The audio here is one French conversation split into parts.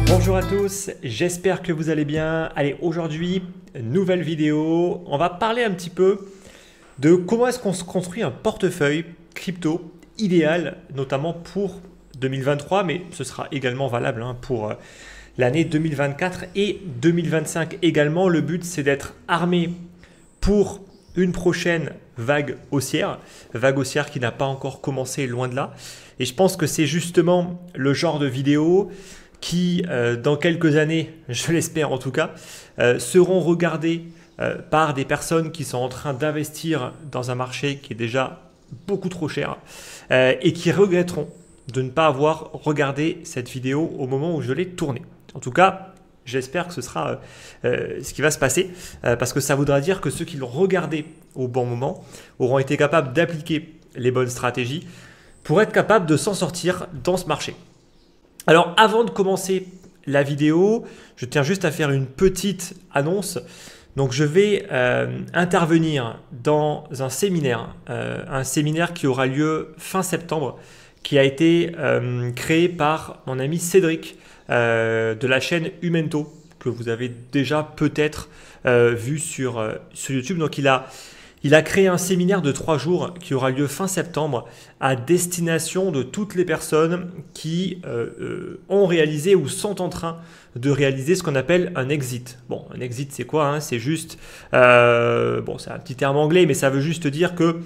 Bonjour à tous, j'espère que vous allez bien. Allez, aujourd'hui, nouvelle vidéo. On va parler un petit peu de comment est-ce qu'on se construit un portefeuille crypto idéal, notamment pour 2023, mais ce sera également valable pour l'année 2024 et 2025 également. Le but, c'est d'être armé pour une prochaine vague haussière qui n'a pas encore commencé, loin de là. Et je pense que c'est justement le genre de vidéo qui, dans quelques années, je l'espère en tout cas, seront regardées par des personnes qui sont en train d'investir dans un marché qui est déjà beaucoup trop cher et qui regretteront de ne pas avoir regardé cette vidéo au moment où je l'ai tournée. En tout cas, j'espère que ce sera ce qui va se passer parce que ça voudra dire que ceux qui l'ont regardé au bon moment auront été capables d'appliquer les bonnes stratégies pour être capables de s'en sortir dans ce marché. Alors, avant de commencer la vidéo, je tiens juste à faire une petite annonce. Donc, je vais intervenir dans un séminaire qui aura lieu fin septembre, qui a été créé par mon ami Cédric de la chaîne Umento, que vous avez déjà peut-être vu sur YouTube. Donc, il a créé un séminaire de 3 jours qui aura lieu fin septembre à destination de toutes les personnes qui ont réalisé ou sont en train de réaliser ce qu'on appelle un exit. Bon, un exit, c'est quoi C'est juste, c'est un petit terme anglais, mais ça veut juste dire que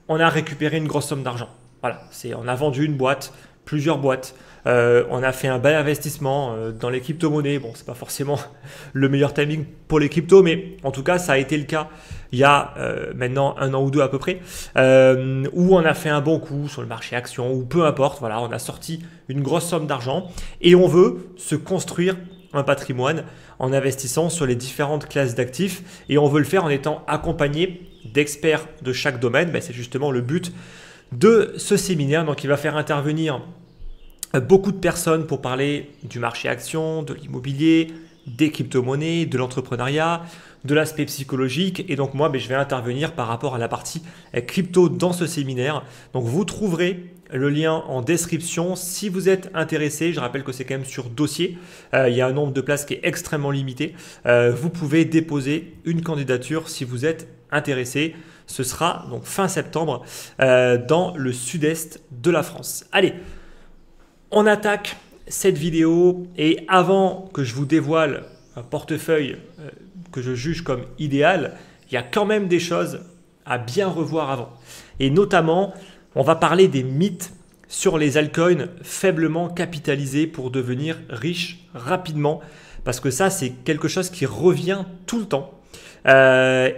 on a récupéré une grosse somme d'argent. Voilà, on a vendu une boîte, plusieurs boîtes. On a fait un bel investissement dans les crypto-monnaies. Bon, c'est pas forcément le meilleur timing pour les cryptos, mais en tout cas, ça a été le cas il y a maintenant 1 an ou 2 à peu près, où on a fait un bon coup sur le marché action, ou peu importe. Voilà, on a sorti une grosse somme d'argent et on veut se construire un patrimoine en investissant sur les différentes classes d'actifs et on veut le faire en étant accompagné d'experts de chaque domaine. C'est justement le but de ce séminaire. Donc, il va faire intervenir beaucoup de personnes pour parler du marché action, de l'immobilier, des crypto-monnaies, de l'entrepreneuriat, de l'aspect psychologique. Et donc moi, je vais intervenir par rapport à la partie crypto dans ce séminaire. Donc vous trouverez le lien en description si vous êtes intéressé. Je rappelle que c'est quand même sur dossier. Il y a un nombre de places qui est extrêmement limité. Vous pouvez déposer une candidature si vous êtes intéressé. Ce sera donc fin septembre dans le sud-est de la France. Allez, on attaque cette vidéo et avant que je vous dévoile un portefeuille que je juge comme idéal, il y a quand même des choses à bien revoir avant. Et notamment, on va parler des mythes sur les altcoins faiblement capitalisés pour devenir riche rapidement parce que ça, c'est quelque chose qui revient tout le temps.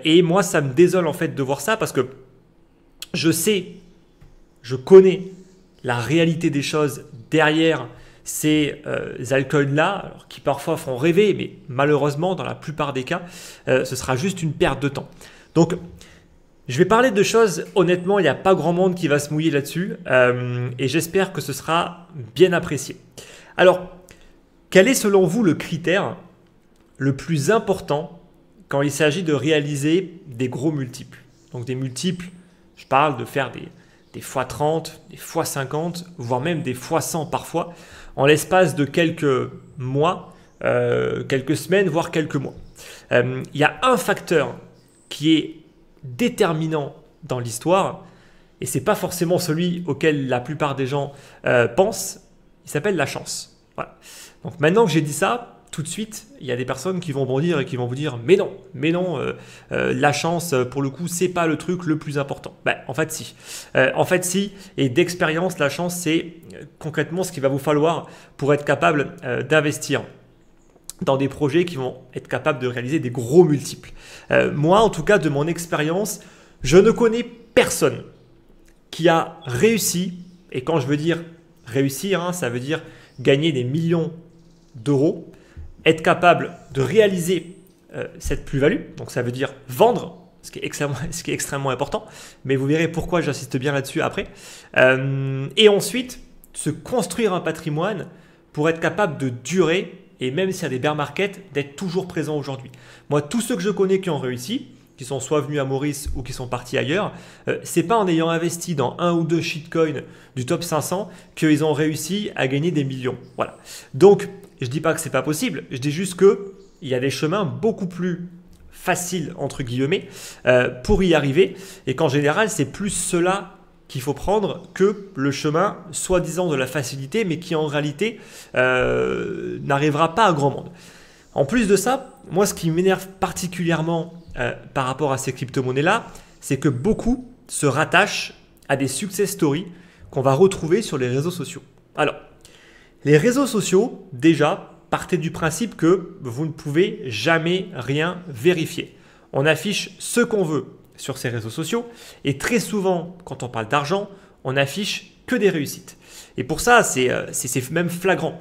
Et moi, ça me désole en fait de voir ça parce que je connais la réalité des choses derrière ces altcoins-là, qui parfois font rêver, mais malheureusement, dans la plupart des cas, ce sera juste une perte de temps. Donc, je vais parler de choses, honnêtement, il n'y a pas grand monde qui va se mouiller là-dessus, et j'espère que ce sera bien apprécié. Alors, quel est selon vous le critère le plus important quand il s'agit de réaliser des gros multiples? Donc, des multiples, je parle de faire des x30, des x50, voire même des x100 parfois, en l'espace de quelques mois, quelques semaines, voire quelques mois. Il y a un facteur qui est déterminant dans l'histoire, et ce n'est pas forcément celui auquel la plupart des gens pensent, il s'appelle la chance. Voilà. Donc maintenant que j'ai dit ça, tout de suite, il y a des personnes qui vont bondir et qui vont vous dire mais non, la chance, pour le coup, c'est pas le truc le plus important. En fait, si. Et d'expérience, la chance, c'est concrètement ce qu'il va vous falloir pour être capable d'investir dans des projets qui vont être capables de réaliser des gros multiples. Moi, en tout cas, de mon expérience, je ne connais personne qui a réussi, et quand je veux dire réussir, ça veut dire gagner des millions d'euros, être capable de réaliser cette plus-value, donc ça veut dire vendre, ce qui est extrêmement important, mais vous verrez pourquoi j'insiste bien là-dessus après, et ensuite se construire un patrimoine pour être capable de durer et même s'il y a des bear markets, d'être toujours présent aujourd'hui. Moi, tous ceux que je connais qui ont réussi, qui sont soit venus à Maurice ou qui sont partis ailleurs, c'est pas en ayant investi dans un ou deux shitcoins du top 500 qu'ils ont réussi à gagner des millions. Voilà. Donc, je dis pas que c'est pas possible, je dis juste que il y a des chemins beaucoup plus faciles entre guillemets pour y arriver, et qu'en général, c'est plus cela qu'il faut prendre que le chemin soi-disant de la facilité, mais qui en réalité n'arrivera pas à grand monde. En plus de ça, moi, ce qui m'énerve particulièrement par rapport à ces crypto-monnaies-là, c'est que beaucoup se rattachent à des success stories qu'on va retrouver sur les réseaux sociaux. Alors, les réseaux sociaux, déjà, partez du principe que vous ne pouvez jamais rien vérifier. On affiche ce qu'on veut sur ces réseaux sociaux et très souvent, quand on parle d'argent, on affiche que des réussites. Et pour ça, c'est même flagrant.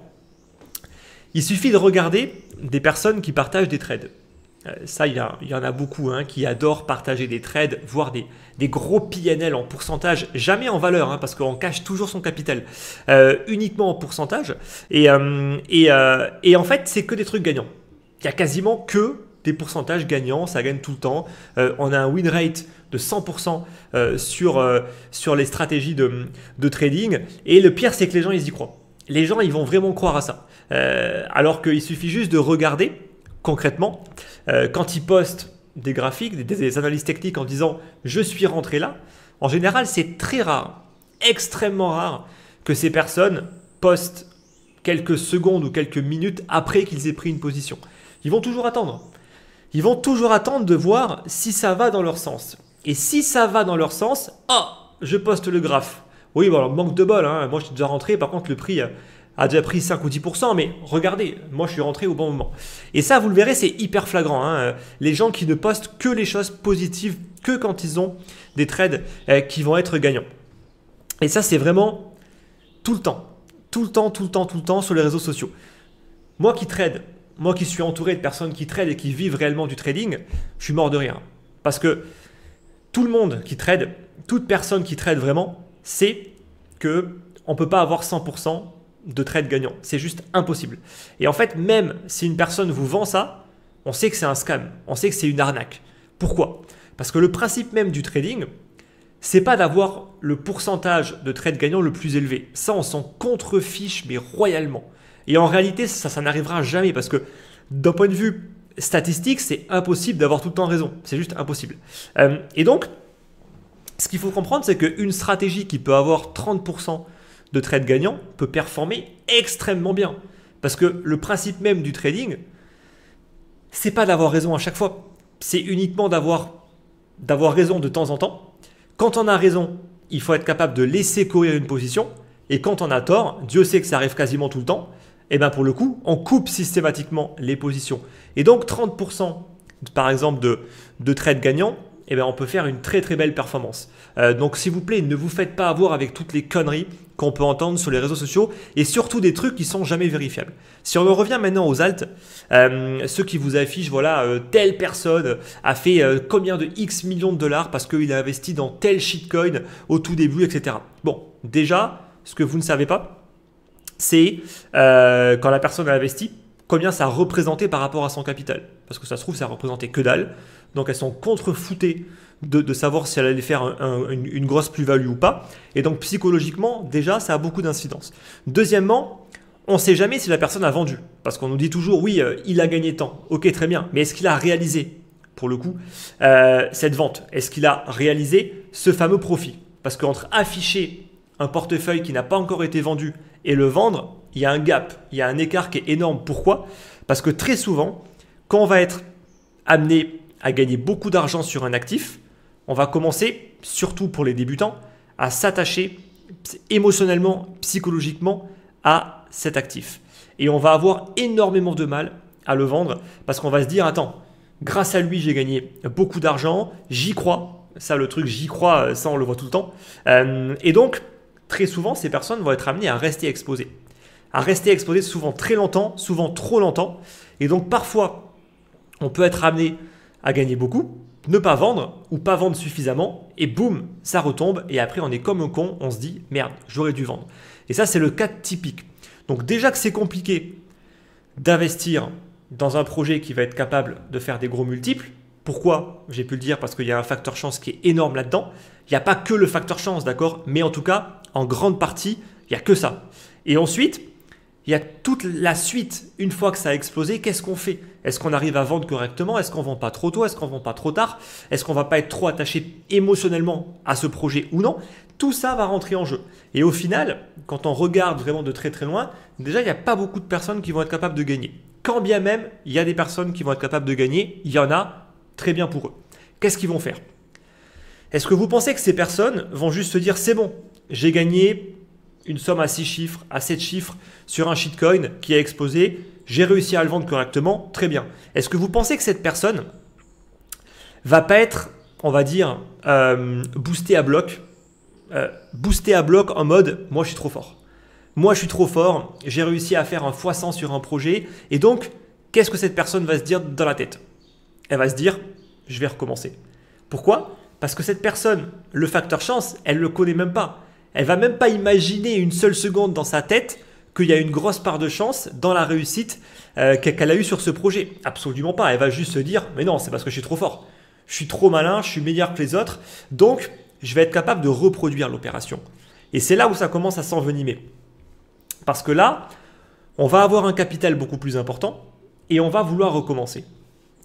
Il suffit de regarder des personnes qui partagent des trades. Ça, il y en a beaucoup qui adorent partager des trades, voire des gros PNL en pourcentage, jamais en valeur, parce qu'on cache toujours son capital, uniquement en pourcentage. Et en fait, c'est que des trucs gagnants. Il n'y a quasiment que des pourcentages gagnants, ça gagne tout le temps. On a un win rate de 100% sur les stratégies de trading. Et le pire, c'est que les gens, ils y croient. Les gens, ils vont vraiment croire à ça. Alors qu'il suffit juste de regarder concrètement, quand ils postent des graphiques, des analyses techniques en disant « je suis rentré là », en général, c'est très rare, extrêmement rare que ces personnes postent quelques secondes ou quelques minutes après qu'ils aient pris une position. Ils vont toujours attendre. Ils vont toujours attendre de voir si ça va dans leur sens. Et si ça va dans leur sens, je poste le graphe. Oui, bon, alors, manque de bol, moi je suis déjà rentré, par contre le prix a déjà pris 5 ou 10%, mais regardez, moi je suis rentré au bon moment. Et ça, vous le verrez, c'est hyper flagrant. Les gens qui ne postent que les choses positives, que quand ils ont des trades qui vont être gagnants. Et ça, c'est vraiment tout le temps. Tout le temps sur les réseaux sociaux. Moi qui trade, moi qui suis entouré de personnes qui tradent et qui vivent réellement du trading, je suis mort de rire. Parce que tout le monde qui trade, toute personne qui trade vraiment, sait qu'on ne peut pas avoir 100% de trade gagnant. C'est juste impossible. Et en fait, même si une personne vous vend ça, on sait que c'est un scam, on sait que c'est une arnaque. Pourquoi? Parce que le principe même du trading, c'est pas d'avoir le pourcentage de trade gagnant le plus élevé. Ça, on s'en contrefiche, mais royalement. Et en réalité, ça n'arrivera jamais parce que d'un point de vue statistique, c'est impossible d'avoir tout le temps raison. C'est juste impossible. Et donc, ce qu'il faut comprendre, c'est qu'une stratégie qui peut avoir 30% de trade gagnant peut performer extrêmement bien. Parce que le principe même du trading, c'est pas d'avoir raison à chaque fois. C'est uniquement d'avoir raison de temps en temps. Quand on a raison, il faut être capable de laisser courir une position. Et quand on a tort, Dieu sait que ça arrive quasiment tout le temps, et bien pour le coup, on coupe systématiquement les positions. Et donc 30% par exemple de trade gagnant, eh bien, on peut faire une très très belle performance. Donc s'il vous plaît, ne vous faites pas avoir avec toutes les conneries qu'on peut entendre sur les réseaux sociaux et surtout des trucs qui sont jamais vérifiables. Si on en revient maintenant aux alts, ceux qui vous affichent, voilà, telle personne a fait combien de X millions de dollars parce qu'il a investi dans tel shitcoin au tout début, etc. Bon, déjà, ce que vous ne savez pas, c'est quand la personne a investi, combien ça a représenté par rapport à son capital. Parce que ça se trouve, ça a représenté que dalle. Donc elles sont contre-foutées de savoir si elle allait faire une grosse plus-value ou pas. Et donc psychologiquement, déjà, ça a beaucoup d'incidence. Deuxièmement, on ne sait jamais si la personne a vendu. Parce qu'on nous dit toujours, oui, il a gagné tant. Ok, très bien. Mais est-ce qu'il a réalisé, pour le coup, cette vente? Est-ce qu'il a réalisé ce fameux profit? Parce qu'entre afficher un portefeuille qui n'a pas encore été vendu et le vendre, il y a un gap, il y a un écart qui est énorme. Pourquoi? Parce que très souvent, quand on va être amené à gagner beaucoup d'argent sur un actif, on va commencer, surtout pour les débutants, à s'attacher émotionnellement, psychologiquement à cet actif. Et on va avoir énormément de mal à le vendre parce qu'on va se dire, attends, grâce à lui, j'ai gagné beaucoup d'argent, j'y crois. Ça, le truc, j'y crois, ça, on le voit tout le temps. Et donc, très souvent, ces personnes vont être amenées à rester exposées. À rester exposées souvent très longtemps, souvent trop longtemps. Et donc, parfois, on peut être amené à gagner beaucoup, ne pas vendre ou pas vendre suffisamment et boum, ça retombe et après on est comme un con, on se dit merde, j'aurais dû vendre. Et ça, c'est le cas typique. Donc déjà que c'est compliqué d'investir dans un projet qui va être capable de faire des gros multiples, Pourquoi? J'ai pu le dire parce qu'il y a un facteur chance qui est énorme là-dedans. Il n'y a pas que le facteur chance, d'accord? Mais en tout cas, en grande partie, il n'y a que ça. Et ensuite, il y a toute la suite. Une fois que ça a explosé, qu'est-ce qu'on fait? Est-ce qu'on arrive à vendre correctement? Est-ce qu'on ne vend pas trop tôt? Est-ce qu'on ne vend pas trop tard? Est-ce qu'on ne va pas être trop attaché émotionnellement à ce projet ou non? Tout ça va rentrer en jeu. Et au final, quand on regarde vraiment de très très loin, déjà, il n'y a pas beaucoup de personnes qui vont être capables de gagner. Quand bien même, il y a des personnes qui vont être capables de gagner, il y en a, très bien pour eux. Qu'est-ce qu'ils vont faire? Est-ce que vous pensez que ces personnes vont juste se dire, c'est bon, j'ai gagné une somme à 6 chiffres, à 7 chiffres sur un shitcoin qui a explosé, j'ai réussi à le vendre correctement, très bien. Est-ce que vous pensez que cette personne va pas être, on va dire, boostée à bloc en mode, moi je suis trop fort. Moi je suis trop fort, j'ai réussi à faire un x100 sur un projet, et donc, qu'est-ce que cette personne va se dire dans la tête? Elle va se dire, je vais recommencer. Pourquoi? Parce que cette personne, le facteur chance, elle ne le connaît même pas. Elle ne va même pas imaginer une seule seconde dans sa tête qu'il y a une grosse part de chance dans la réussite qu'elle a eue sur ce projet. Absolument pas. Elle va juste se dire, mais non, c'est parce que je suis trop fort. Je suis trop malin, je suis meilleur que les autres. Donc, je vais être capable de reproduire l'opération. Et c'est là où ça commence à s'envenimer. Parce que là, on va avoir un capital beaucoup plus important et on va vouloir recommencer.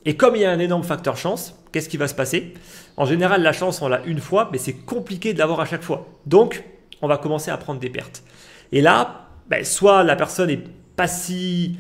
Et comme il y a un énorme facteur chance, qu'est-ce qui va se passer? En général, la chance, on l'a une fois, mais c'est compliqué de l'avoir à chaque fois. Donc, on va commencer à prendre des pertes. Et là, soit la personne n'est pas si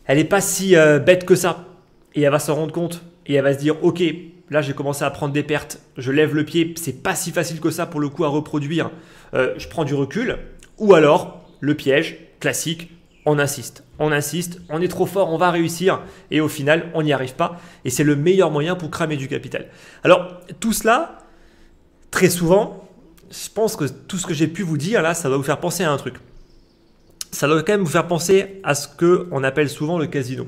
bête que ça, et elle va s'en rendre compte, et elle va se dire, ok, là j'ai commencé à prendre des pertes, je lève le pied, c'est pas si facile que ça pour le coup à reproduire, je prends du recul. Ou alors, le piège classique, on insiste, on est trop fort, on va réussir, et au final, on n'y arrive pas. Et c'est le meilleur moyen pour cramer du capital. Alors, tout cela, très souvent, je pense que tout ce que j'ai pu vous dire là, ça va vous faire penser à un truc. Ça doit quand même vous faire penser à ce qu'on appelle souvent le casino.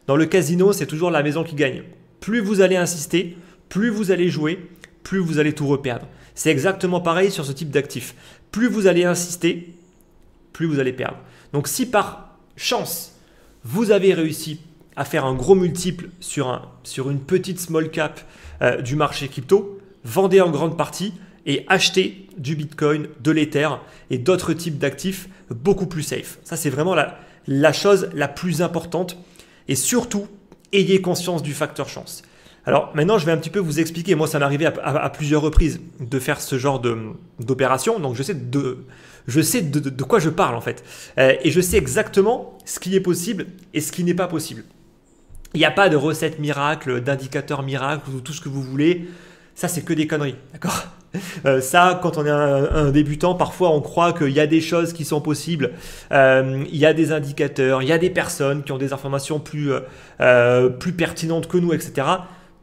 Dans le casino, c'est toujours la maison qui gagne. Plus vous allez insister, plus vous allez jouer, plus vous allez tout reperdre. C'est exactement pareil sur ce type d'actif. Plus vous allez insister, plus vous allez perdre. Donc si par chance, vous avez réussi à faire un gros multiple sur une petite small cap du marché crypto, vendez en grande partie et achetez du Bitcoin, de l'Ether et d'autres types d'actifs beaucoup plus safe. Ça, c'est vraiment la chose la plus importante. Et surtout, ayez conscience du facteur chance. Alors maintenant, je vais un petit peu vous expliquer. Moi, ça m'est arrivé à plusieurs reprises de faire ce genre d'opération. Donc, je sais de quoi je parle en fait. Et je sais exactement ce qui est possible et ce qui n'est pas possible. Il n'y a pas de recette miracle, d'indicateur miracle ou tout ce que vous voulez. Ça, c'est que des conneries. D'accord ? Ça, quand on est un débutant, parfois on croit qu'il y a des choses qui sont possibles, il y a des indicateurs, il y a des personnes qui ont des informations plus pertinentes que nous, etc.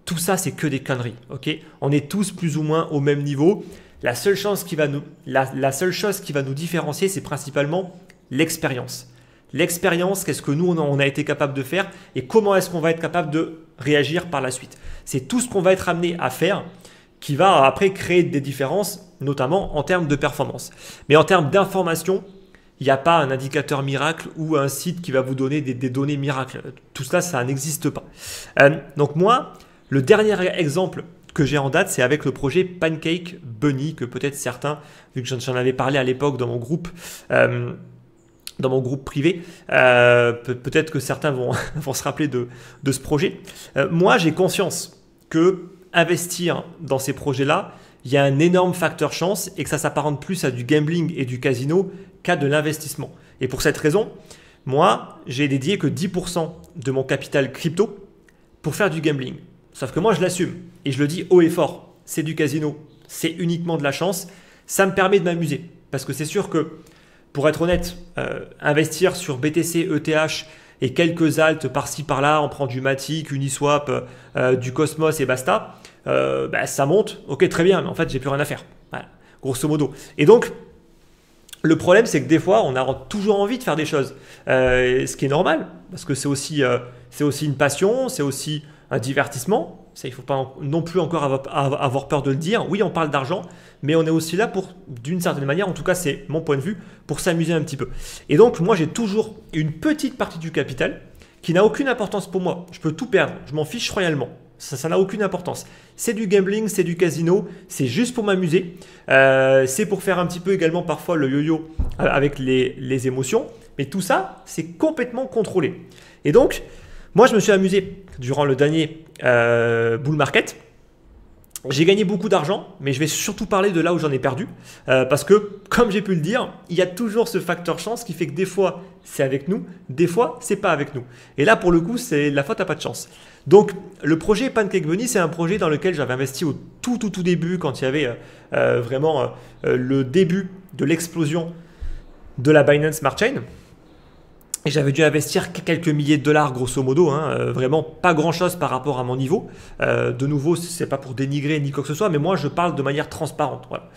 Tout ça, c'est que des conneries. Okay, on est tous plus ou moins au même niveau. La seule chose qui va nous différencier, c'est principalement l'expérience. L'expérience, qu'est-ce que nous, on a été capable de faire et comment est-ce qu'on va être capable de réagir par la suite. C'est tout ce qu'on va être amené à faire qui va après créer des différences, notamment en termes de performance. Mais en termes d'information, il n'y a pas un indicateur miracle ou un site qui va vous donner des données miracles. Tout cela, ça n'existe pas. Donc moi, le dernier exemple que j'ai en date, c'est avec le projet Pancake Bunny, que peut-être certains, vu que j'en avais parlé à l'époque dans mon groupe privé, peut-être que certains vont se rappeler de ce projet. Moi, j'ai conscience que investir dans ces projets-là, il y a un énorme facteur chance et que ça s'apparente plus à du gambling et du casino qu'à de l'investissement. Et pour cette raison, moi, j'ai dédié que 10% de mon capital crypto pour faire du gambling. Sauf que moi, je l'assume et je le dis haut et fort. C'est du casino, c'est uniquement de la chance. Ça me permet de m'amuser parce que c'est sûr que, pour être honnête, investir sur BTC, ETH et quelques alts par-ci par-là, on prend du Matic, Uniswap, du Cosmos et basta, ça monte, ok très bien, mais en fait j'ai plus rien à faire, voilà, grosso modo. Et donc, le problème c'est que des fois on a toujours envie de faire des choses, ce qui est normal, parce que c'est aussi une passion, c'est aussi un divertissement. Ça, il ne faut pas non plus encore avoir peur de le dire. Oui, on parle d'argent, mais on est aussi là pour, d'une certaine manière, en tout cas c'est mon point de vue, pour s'amuser un petit peu. Et donc moi j'ai toujours une petite partie du capital qui n'a aucune importance pour moi. Je peux tout perdre, je m'en fiche royalement. Ça n'a aucune importance. C'est du gambling, c'est du casino, c'est juste pour m'amuser. C'est pour faire un petit peu également parfois le yo-yo avec les émotions. Mais tout ça, c'est complètement contrôlé. Et donc, moi, je me suis amusé durant le dernier bull market. J'ai gagné beaucoup d'argent, mais je vais surtout parler de là où j'en ai perdu. Parce que, comme j'ai pu le dire, il y a toujours ce facteur chance qui fait que des fois, c'est avec nous, des fois, c'est pas avec nous. Et là, pour le coup, c'est la faute à pas de chance. Donc, le projet Pancake Bunny, c'est un projet dans lequel j'avais investi au tout début, quand il y avait vraiment le début de l'explosion de la Binance Smart Chain. Et j'avais dû investir quelques milliers de dollars grosso modo, vraiment pas grand chose par rapport à mon niveau. De nouveau, c'est pas pour dénigrer ni quoi que ce soit, mais moi je parle de manière transparente. Voilà.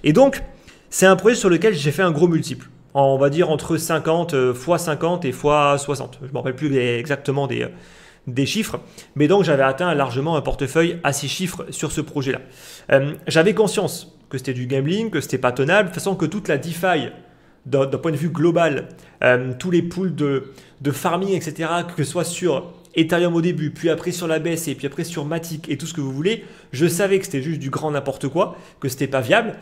Et donc, c'est un projet sur lequel j'ai fait un gros multiple. On va dire entre 50 x 50 et x 60. Je ne me rappelle plus exactement des chiffres, mais donc j'avais atteint largement un portefeuille à 6 chiffres sur ce projet-là. J'avais conscience que c'était du gambling, que c'était pas tenable, de toute façon que toute la DeFi, d'un point de vue global, tous les pools de farming, etc., que ce soit sur Ethereum au début, puis après sur la baisse, et puis après sur Matic et tout ce que vous voulez, je savais que c'était juste du grand n'importe quoi, que c'était pas viable.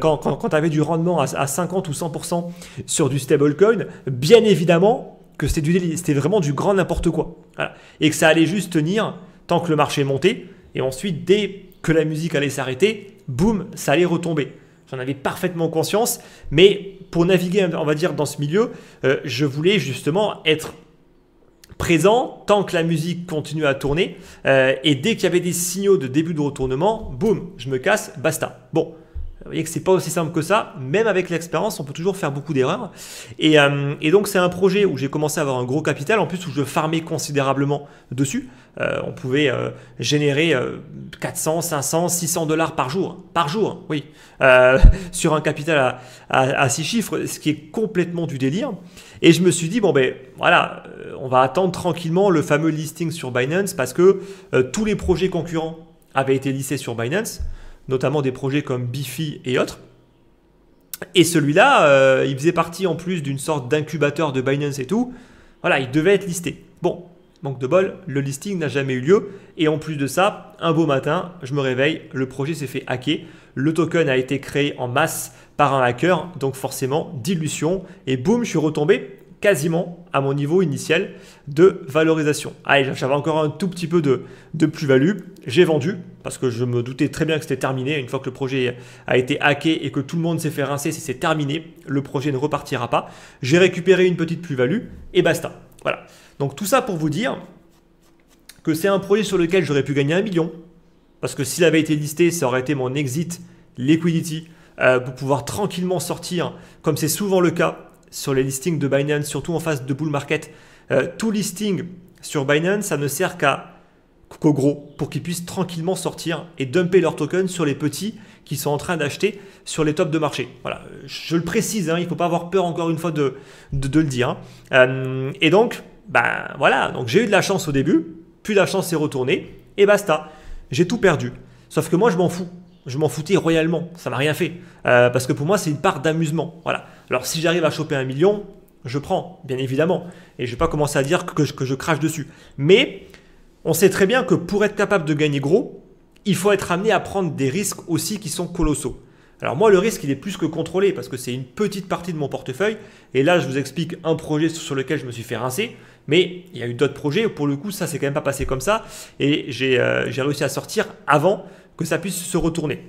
Quand tu avais du rendement à 50 ou 100% sur du stablecoin, bien évidemment que c'était vraiment du grand n'importe quoi. Voilà. Et que ça allait juste tenir tant que le marché montait, et ensuite, dès que la musique allait s'arrêter, boum, ça allait retomber. J'en avais parfaitement conscience, mais pour naviguer, on va dire, dans ce milieu, je voulais justement être présent tant que la musique continue à tourner. Et dès qu'il y avait des signaux de début de retournement, boum, je me casse, basta. Bon, vous voyez que ce n'est pas aussi simple que ça. Même avec l'expérience, on peut toujours faire beaucoup d'erreurs. Et donc, c'est un projet où j'ai commencé à avoir un gros capital, en plus où je farmais considérablement dessus. On pouvait générer 400, 500, 600 dollars par jour. Par jour, oui. Sur un capital à 6 chiffres, ce qui est complètement du délire. Et je me suis dit, bon ben voilà, on va attendre tranquillement le fameux listing sur Binance parce que tous les projets concurrents avaient été listés sur Binance, notamment des projets comme Bifi et autres. Et celui-là, il faisait partie en plus d'une sorte d'incubateur de Binance et tout. Voilà, il devait être listé. Bon, manque de bol, le listing n'a jamais eu lieu. Et en plus de ça, un beau matin, je me réveille, le projet s'est fait hacker. Le token a été créé en masse par un hacker, donc forcément dilution. Et boum, je suis retombé quasiment à mon niveau initial de valorisation. Allez, j'avais encore un tout petit peu de plus-value. J'ai vendu parce que je me doutais très bien que c'était terminé. Une fois que le projet a été hacké et que tout le monde s'est fait rincer, c'est terminé. Le projet ne repartira pas. J'ai récupéré une petite plus-value et basta. Voilà. Donc tout ça pour vous dire que c'est un projet sur lequel j'aurais pu gagner 1 million. Parce que s'il avait été listé, ça aurait été mon exit liquidity pour pouvoir tranquillement sortir, comme c'est souvent le cas sur les listings de Binance, surtout en phase de bull market. Tout listing sur Binance, ça ne sert qu'aux gros pour qu'ils puissent tranquillement sortir et dumper leurs tokens sur les petits qui sont en train d'acheter sur les tops de marché. Voilà, je le précise, il ne faut pas avoir peur encore une fois de le dire. Et donc, voilà, donc j'ai eu de la chance au début, puis la chance s'est retournée et basta. J'ai tout perdu. Sauf que moi, je m'en fous. Je m'en foutais royalement. Ça m'a rien fait. Parce que pour moi, c'est une part d'amusement. Voilà. Alors, si j'arrive à choper 1 million, je prends, bien évidemment. Et je ne vais pas commencer à dire que je crache dessus. Mais on sait très bien que pour être capable de gagner gros, il faut être amené à prendre des risques aussi qui sont colossaux. Alors moi, le risque, il est plus que contrôlé parce que c'est une petite partie de mon portefeuille. Et là, je vous explique un projet sur lequel je me suis fait rincer. Mais il y a eu d'autres projets. Pour le coup, ça, c'est quand même pas passé comme ça. Et j'ai réussi à sortir avant que ça puisse se retourner.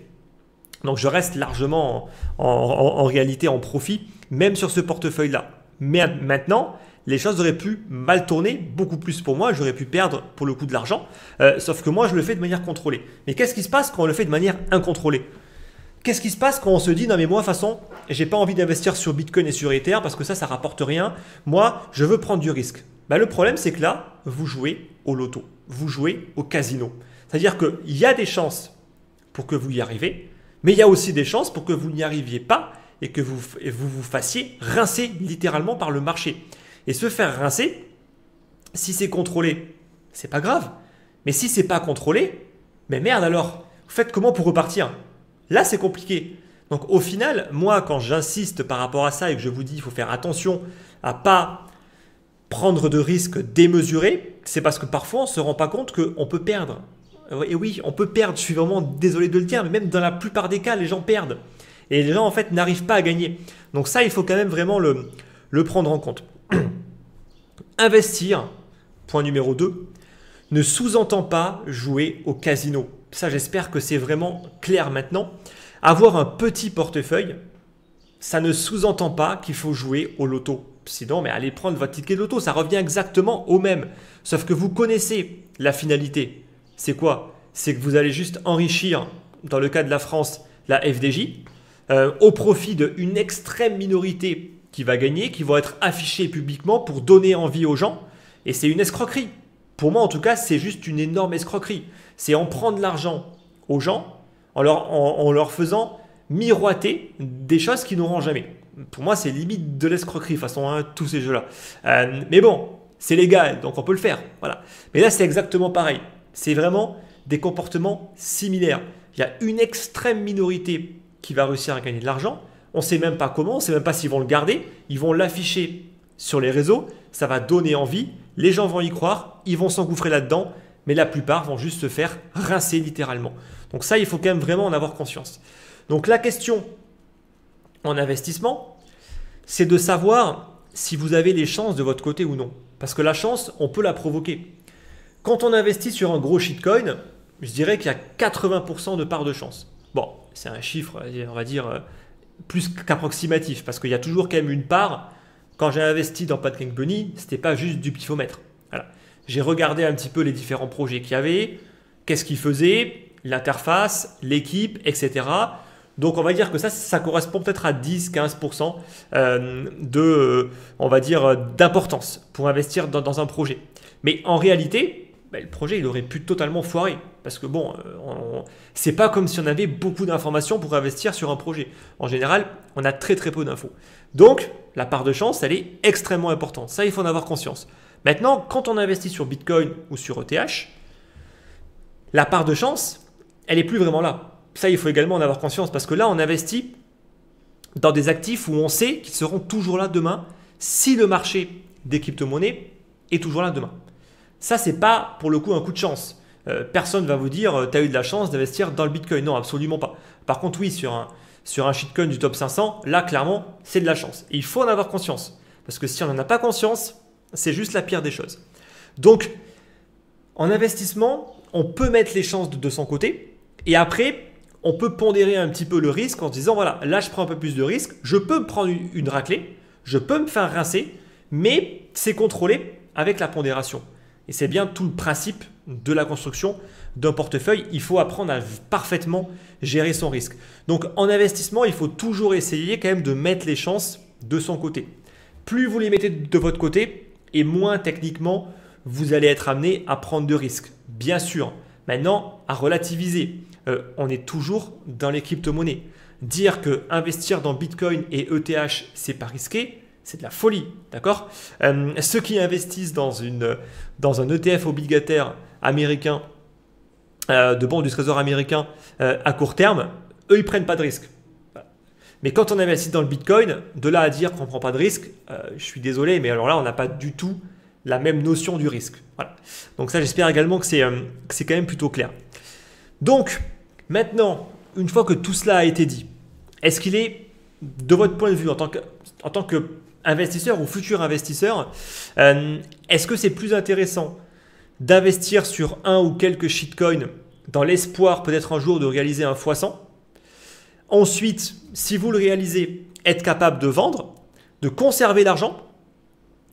Donc, je reste largement en réalité en profit, même sur ce portefeuille-là. Mais maintenant, les choses auraient pu mal tourner, beaucoup plus pour moi. J'aurais pu perdre pour le coup de l'argent. Sauf que moi, je le fais de manière contrôlée. Mais qu'est-ce qui se passe quand on le fait de manière incontrôlée ? Qu'est-ce qui se passe quand on se dit non mais moi de toute façon j'ai pas envie d'investir sur Bitcoin et sur Ether parce que ça rapporte rien. Moi je veux prendre du risque. Le problème c'est que là vous jouez au loto, vous jouez au casino. C'est-à-dire qu'il y a des chances pour que vous y arrivez, mais il y a aussi des chances pour que vous n'y arriviez pas et que vous vous fassiez rincer littéralement par le marché. Et se faire rincer, si c'est contrôlé, c'est pas grave. Mais si c'est pas contrôlé, mais merde alors, vous faites comment pour repartir ? Là, c'est compliqué. Donc, au final, moi, quand j'insiste par rapport à ça et que je vous dis qu'il faut faire attention à pas prendre de risques démesurés, c'est parce que parfois on ne se rend pas compte qu'on peut perdre. Et oui, on peut perdre, je suis vraiment désolé de le dire, mais même dans la plupart des cas, les gens perdent. Et les gens en fait n'arrivent pas à gagner. Donc ça, il faut quand même vraiment le prendre en compte. Investir, point numéro 2, ne sous-entend pas jouer au casino. Ça, j'espère que c'est vraiment clair maintenant. Avoir un petit portefeuille, ça ne sous-entend pas qu'il faut jouer au loto. Sinon, mais allez prendre votre ticket de loto, ça revient exactement au même. Sauf que vous connaissez la finalité. C'est quoi? C'est que vous allez juste enrichir, dans le cas de la France, la FDJ, au profit d'une extrême minorité qui va gagner, qui vont être affichés publiquement pour donner envie aux gens. Et c'est une escroquerie. Pour moi, en tout cas, c'est juste une énorme escroquerie. C'est en prendre l'argent aux gens en leur faisant miroiter des choses qu'ils n'auront jamais. Pour moi, c'est limite de l'escroquerie, de toute façon, hein, tous ces jeux-là. Mais bon, c'est légal, donc on peut le faire. Voilà. Mais là, c'est exactement pareil. C'est vraiment des comportements similaires. Il y a une extrême minorité qui va réussir à gagner de l'argent. On ne sait même pas comment, on ne sait même pas s'ils vont le garder. Ils vont l'afficher sur les réseaux. Ça va donner envie. Les gens vont y croire. Ils vont s'engouffrer là-dedans. Mais la plupart vont juste se faire rincer littéralement. Donc ça, il faut quand même vraiment en avoir conscience. Donc la question en investissement, c'est de savoir si vous avez les chances de votre côté ou non. Parce que la chance, on peut la provoquer. Quand on investit sur un gros shitcoin, je dirais qu'il y a 80% de part de chance. Bon, c'est un chiffre, on va dire, plus qu'approximatif, parce qu'il y a toujours quand même une part. Quand j'ai investi dans Pancake Bunny, ce n'était pas juste du pifomètre. Voilà. J'ai regardé un petit peu les différents projets qu'il y avait, qu'est-ce qu'ils faisaient, l'interface, l'équipe, etc. Donc on va dire que ça correspond peut-être à 10-15% on va dire, d'importance pour investir dans un projet. Mais en réalité, le projet il aurait pu totalement foirer. Parce que bon, c'est pas comme si on avait beaucoup d'informations pour investir sur un projet. En général, on a très très peu d'infos. Donc, la part de chance, elle est extrêmement importante. Ça, il faut en avoir conscience. Maintenant, quand on investit sur Bitcoin ou sur ETH, la part de chance, elle n'est plus vraiment là. Ça, il faut également en avoir conscience parce que là, on investit dans des actifs où on sait qu'ils seront toujours là demain si le marché des crypto-monnaies est toujours là demain. Ça, c'est pas pour le coup un coup de chance. Personne ne va vous dire tu as eu de la chance d'investir dans le Bitcoin. Non, absolument pas. Par contre, oui, sur un shitcoin du top 500, là, clairement, c'est de la chance. Et il faut en avoir conscience. Parce que si on n'en a pas conscience, c'est juste la pire des choses. Donc, en investissement, on peut mettre les chances de son côté. Et après, on peut pondérer un petit peu le risque en se disant, voilà, là, je prends un peu plus de risque. Je peux me prendre une raclée. Je peux me faire rincer. Mais c'est contrôlé avec la pondération. Et c'est bien tout le principe de la construction d'un portefeuille. Il faut apprendre à parfaitement gérer son risque. Donc en investissement, il faut toujours essayer quand même de mettre les chances de son côté. Plus vous les mettez de votre côté et moins techniquement vous allez être amené à prendre de risques. Bien sûr, maintenant à relativiser. On est toujours dans les crypto-monnaies. Dire que investir dans Bitcoin et ETH, c'est pas risqué, c'est de la folie, d'accord? Ceux qui investissent dans un ETF obligataire américain, de bons du trésor américain à court terme, eux, ils ne prennent pas de risque. Mais quand on investit dans le Bitcoin, de là à dire qu'on ne prend pas de risque, je suis désolé, mais alors là, on n'a pas du tout la même notion du risque. Voilà. Donc ça, j'espère également que c'est quand même plutôt clair. Donc, maintenant, une fois que tout cela a été dit, est-ce qu'il est, de votre point de vue, en tant qu'investisseur ou futur investisseur, est-ce que c'est plus intéressant d'investir sur un ou quelques shitcoins dans l'espoir peut-être un jour de réaliser un x100? Ensuite, si vous le réalisez, être capable de vendre, de conserver l'argent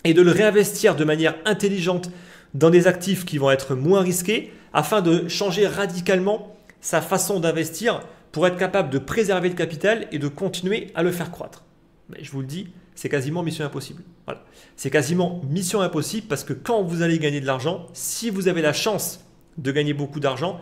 et de le réinvestir de manière intelligente dans des actifs qui vont être moins risqués afin de changer radicalement sa façon d'investir pour être capable de préserver le capital et de continuer à le faire croître. Mais je vous le dis, c'est quasiment mission impossible. Voilà. C'est quasiment mission impossible parce que quand vous allez gagner de l'argent, si vous avez la chance de gagner beaucoup d'argent,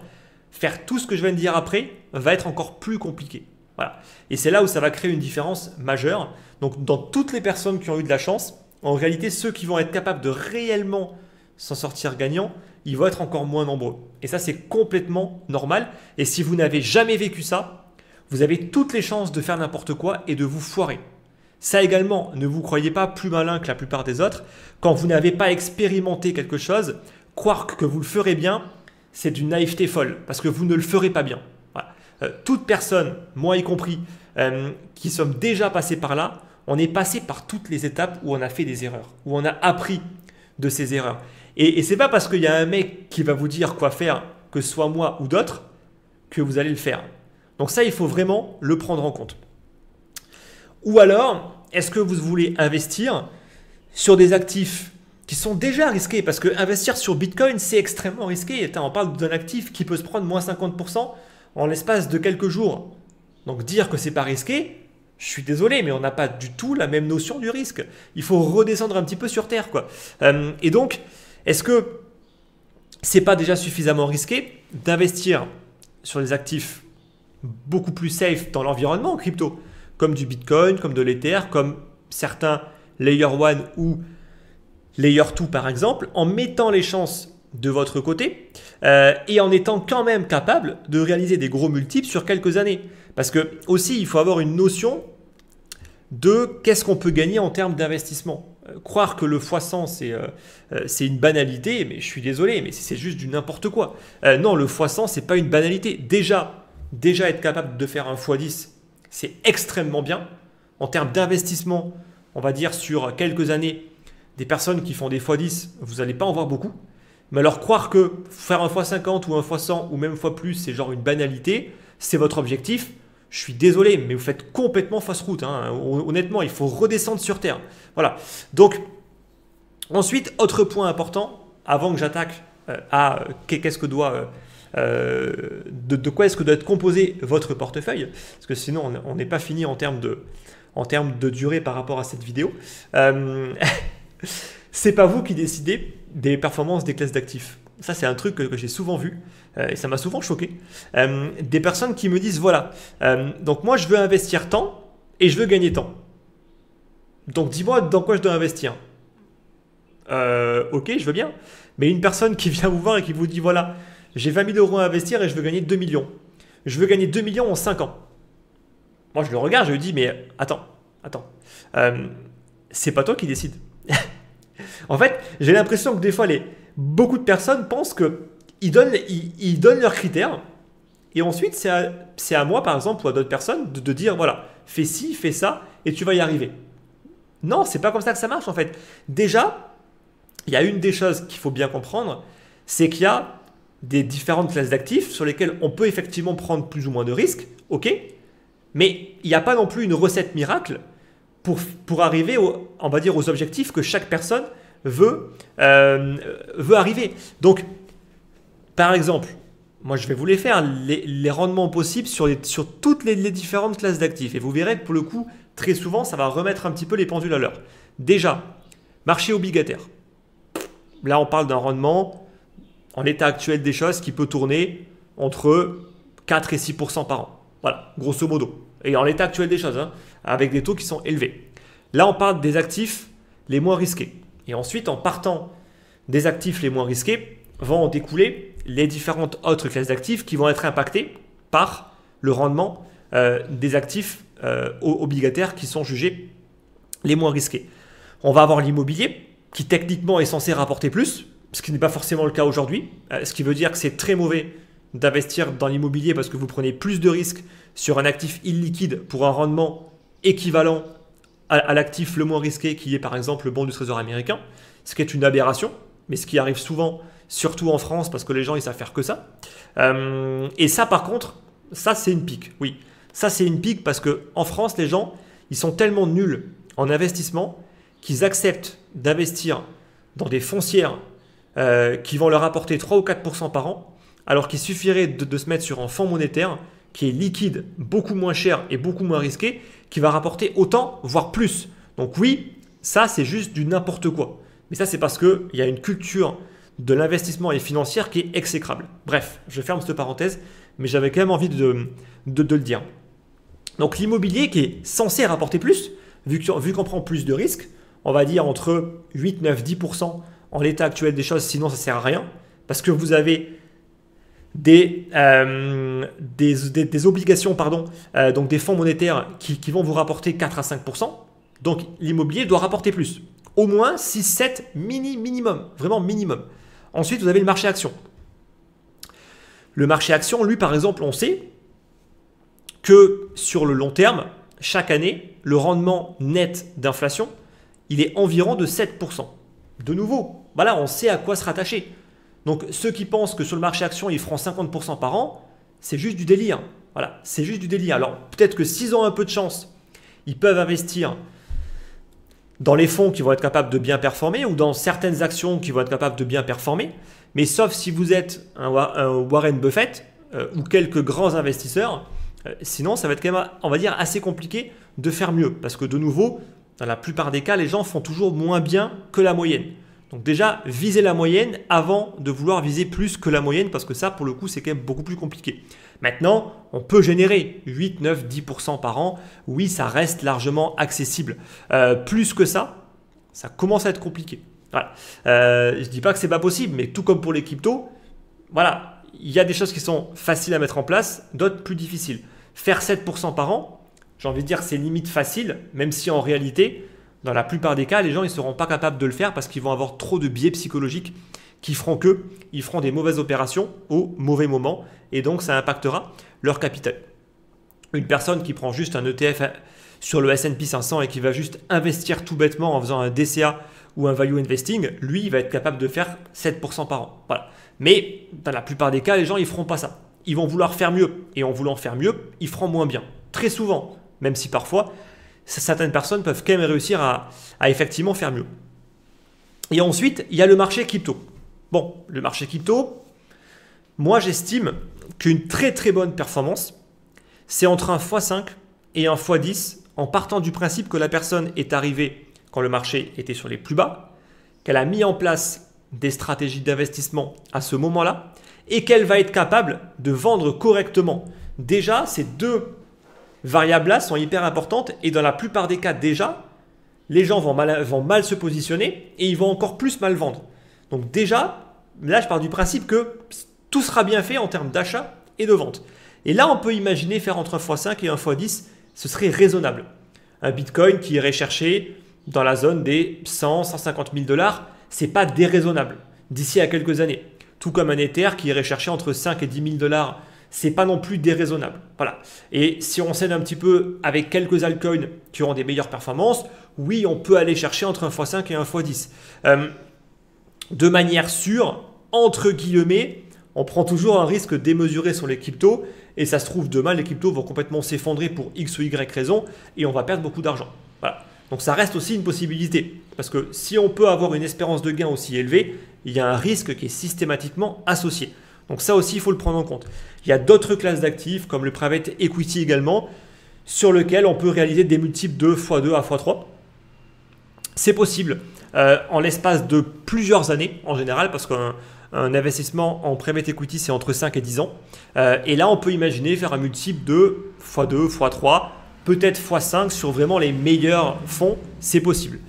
faire tout ce que je viens de dire après va être encore plus compliqué. Voilà. Et c'est là où ça va créer une différence majeure. Donc, dans toutes les personnes qui ont eu de la chance, en réalité, ceux qui vont être capables de réellement s'en sortir gagnants, ils vont être encore moins nombreux. Et ça, c'est complètement normal. Et si vous n'avez jamais vécu ça, vous avez toutes les chances de faire n'importe quoi et de vous foirer. Ça également, ne vous croyez pas plus malin que la plupart des autres. Quand vous n'avez pas expérimenté quelque chose, croire que vous le ferez bien, c'est d'une naïveté folle parce que vous ne le ferez pas bien. Voilà. Toute personne, moi y compris, qui sommes déjà passés par là, on est passé par toutes les étapes où on a fait des erreurs, où on a appris de ces erreurs. Et ce n'est pas parce qu'il y a un mec qui va vous dire quoi faire, que ce soit moi ou d'autres, que vous allez le faire. Donc ça, il faut vraiment le prendre en compte. Ou alors, est-ce que vous voulez investir sur des actifs qui sont déjà risqués? Parce que investir sur Bitcoin, c'est extrêmement risqué. On parle d'un actif qui peut se prendre moins 50% en l'espace de quelques jours. Donc dire que c'est pas risqué, je suis désolé, mais on n'a pas du tout la même notion du risque. Il faut redescendre un petit peu sur terre, quoi. Et donc, est-ce que c'est pas déjà suffisamment risqué d'investir sur des actifs beaucoup plus safe dans l'environnement en crypto, comme du Bitcoin, comme de l'Ether, comme certains Layer 1 ou Layer 2 par exemple, en mettant les chances de votre côté et en étant quand même capable de réaliser des gros multiples sur quelques années. Parce que aussi, il faut avoir une notion de qu'est-ce qu'on peut gagner en termes d'investissement. Croire que le x100 c'est une banalité, mais je suis désolé, mais c'est juste du n'importe quoi. Non, le x100 c'est pas une banalité. Déjà être capable de faire un x10, c'est extrêmement bien. En termes d'investissement, on va dire sur quelques années, des personnes qui font des x10, vous n'allez pas en voir beaucoup. Mais alors croire que faire un x50 ou un x100 ou même x+, c'est genre une banalité, c'est votre objectif, je suis désolé, mais vous faites complètement fausse route. Hein. Honnêtement, il faut redescendre sur terre. Voilà. Donc, ensuite, autre point important, avant que j'attaque à qu'est-ce que doit... de quoi est-ce que doit être composé votre portefeuille, parce que sinon on n'est pas fini en termes de durée par rapport à cette vidéo. C'est pas vous qui décidez des performances des classes d'actifs. Ça, c'est un truc que j'ai souvent vu et ça m'a souvent choqué. Des personnes qui me disent voilà, donc moi je veux investir tant et je veux gagner tant. Donc dis-moi dans quoi je dois investir. Ok, je veux bien. Mais une personne qui vient vous voir et qui vous dit voilà, j'ai 20 000 euros à investir et je veux gagner 2 millions. Je veux gagner 2 millions en 5 ans. Moi, je le regarde, je lui dis mais attends. C'est pas toi qui décides. En fait, j'ai l'impression que des fois, beaucoup de personnes pensent qu'ils donnent leurs critères et ensuite, c'est à moi, par exemple, ou à d'autres personnes de dire, voilà, fais ci, fais ça et tu vas y arriver. Non, c'est pas comme ça que ça marche en fait. Déjà, il y a une des choses qu'il faut bien comprendre, c'est qu'il y a des différentes classes d'actifs sur lesquelles on peut effectivement prendre plus ou moins de risques, ok, mais il n'y a pas non plus une recette miracle pour arriver on va dire, aux objectifs que chaque personne veut arriver. Donc, par exemple, moi je vais vous les faire, les rendements possibles sur toutes les différentes classes d'actifs. Et vous verrez que pour le coup, très souvent, ça va remettre un petit peu les pendules à l'heure. Déjà, marché obligataire. Là, on parle d'un rendement en l'état actuel des choses qui peut tourner entre 4 et 6% par an. Voilà, grosso modo. Et en l'état actuel des choses, hein, avec des taux qui sont élevés. Là, on parle des actifs les moins risqués. Et ensuite, en partant des actifs les moins risqués, vont en découler les différentes autres classes d'actifs qui vont être impactées par le rendement des actifs obligataires qui sont jugés les moins risqués. On va avoir l'immobilier qui techniquement est censé rapporter plus, ce qui n'est pas forcément le cas aujourd'hui, ce qui veut dire que c'est très mauvais d'investir dans l'immobilier parce que vous prenez plus de risques sur un actif illiquide pour un rendement équivalent à l'actif le moins risqué qui est par exemple le bon du trésor américain, ce qui est une aberration, mais ce qui arrive souvent, surtout en France parce que les gens ils savent faire que ça. Et ça par contre, ça c'est une pique, oui. Ça c'est une pique parce qu'en France les gens ils sont tellement nuls en investissement qu'ils acceptent d'investir dans des foncières qui vont leur apporter 3 ou 4% par an, alors qu'il suffirait de se mettre sur un fonds monétaire qui est liquide, beaucoup moins cher et beaucoup moins risqué, qui va rapporter autant, voire plus. Donc oui, ça c'est juste du n'importe quoi. Mais ça c'est parce qu'il y a une culture de l'investissement et financière qui est exécrable. Bref, je ferme cette parenthèse, mais j'avais quand même envie de le dire. Donc l'immobilier qui est censé rapporter plus, vu qu'on prend plus de risques, on va dire entre 8, 9, 10% en l'état actuel des choses, sinon ça ne sert à rien, parce que vous avez des obligations, donc des fonds monétaires qui vont vous rapporter 4 à 5%. Donc l'immobilier doit rapporter plus. Au moins 6, 7 minimum, vraiment minimum. Ensuite, vous avez le marché action. Le marché action, lui, par exemple, on sait que sur le long terme, chaque année, le rendement net d'inflation, il est environ de 7%. De nouveau, voilà, on sait à quoi se rattacher. Donc ceux qui pensent que sur le marché action, ils feront 50% par an, c'est juste du délire. Voilà, c'est juste du délire. Alors peut-être que s'ils ont un peu de chance, ils peuvent investir dans les fonds qui vont être capables de bien performer ou dans certaines actions qui vont être capables de bien performer. Mais sauf si vous êtes un Warren Buffett ou quelques grands investisseurs, sinon ça va être quand même, on va dire, assez compliqué de faire mieux. Parce que de nouveau, dans la plupart des cas, les gens font toujours moins bien que la moyenne. Donc déjà, visez la moyenne avant de vouloir viser plus que la moyenne parce que ça, pour le coup, c'est quand même beaucoup plus compliqué. Maintenant, on peut générer 8, 9, 10% par an. Oui, ça reste largement accessible. Plus que ça commence à être compliqué. Voilà. Je ne dis pas que ce n'est pas possible, mais tout comme pour les cryptos, voilà, il y a des choses qui sont faciles à mettre en place, d'autres plus difficiles. Faire 7% par an, j'ai envie de dire que c'est limite facile, même si en réalité, dans la plupart des cas, les gens ne seront pas capables de le faire parce qu'ils vont avoir trop de biais psychologiques qui feront qu'ils feront des mauvaises opérations au mauvais moment et donc ça impactera leur capital. Une personne qui prend juste un ETF sur le S&P 500 et qui va juste investir tout bêtement en faisant un DCA ou un value investing, lui, il va être capable de faire 7% par an. Voilà. Mais dans la plupart des cas, les gens, ils ne feront pas ça. Ils vont vouloir faire mieux et en voulant faire mieux, ils feront moins bien. Très souvent, même si parfois, certaines personnes peuvent quand même réussir à effectivement faire mieux. Et ensuite, il y a le marché crypto. Bon, le marché crypto, moi j'estime qu'une très très bonne performance, c'est entre un x5 et un x10 en partant du principe que la personne est arrivée quand le marché était sur les plus bas, qu'elle a mis en place des stratégies d'investissement à ce moment-là et qu'elle va être capable de vendre correctement. Déjà, ces deux variables-là sont hyper importantes et dans la plupart des cas déjà, les gens vont mal se positionner et ils vont encore plus mal vendre. Donc déjà, là je pars du principe que tout sera bien fait en termes d'achat et de vente. Et là on peut imaginer faire entre un x5 et un x10, ce serait raisonnable. Un Bitcoin qui irait chercher dans la zone des 100, 150 000 $, ce n'est pas déraisonnable d'ici à quelques années. Tout comme un Ether qui irait chercher entre 5 et 10 000 $, ce n'est pas non plus déraisonnable. Voilà. Et si on s'aide un petit peu avec quelques altcoins qui auront des meilleures performances, oui, on peut aller chercher entre un x5 et un x10. De manière sûre, entre guillemets, on prend toujours un risque démesuré sur les cryptos et ça se trouve demain, les cryptos vont complètement s'effondrer pour X ou Y raison et on va perdre beaucoup d'argent. Voilà. Donc ça reste aussi une possibilité parce que si on peut avoir une espérance de gain aussi élevée, il y a un risque qui est systématiquement associé. Donc ça aussi, il faut le prendre en compte. Il y a d'autres classes d'actifs comme le private equity également sur lequel on peut réaliser des multiples de x2 à x3. C'est possible en l'espace de plusieurs années en général parce qu'un investissement en private equity, c'est entre 5 et 10 ans. Et là, on peut imaginer faire un multiple de x2, x3, peut-être x5 sur vraiment les meilleurs fonds, c'est possible.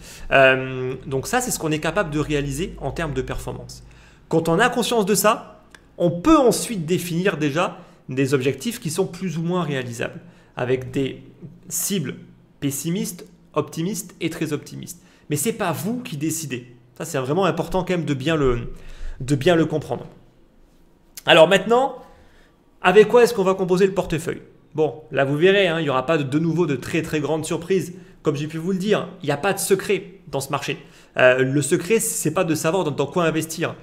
Donc ça, c'est ce qu'on est capable de réaliser en termes de performance. Quand on a conscience de ça, on peut ensuite définir déjà des objectifs qui sont plus ou moins réalisables avec des cibles pessimistes, optimistes et très optimistes. Mais ce n'est pas vous qui décidez. Ça, c'est vraiment important quand même de bien le comprendre. Alors maintenant, avec quoi est-ce qu'on va composer le portefeuille? Bon, là vous verrez, il n'y aura pas de nouveau de très très grandes surprises. Comme j'ai pu vous le dire, il n'y a pas de secret dans ce marché. Le secret, ce n'est pas de savoir dans quoi investir.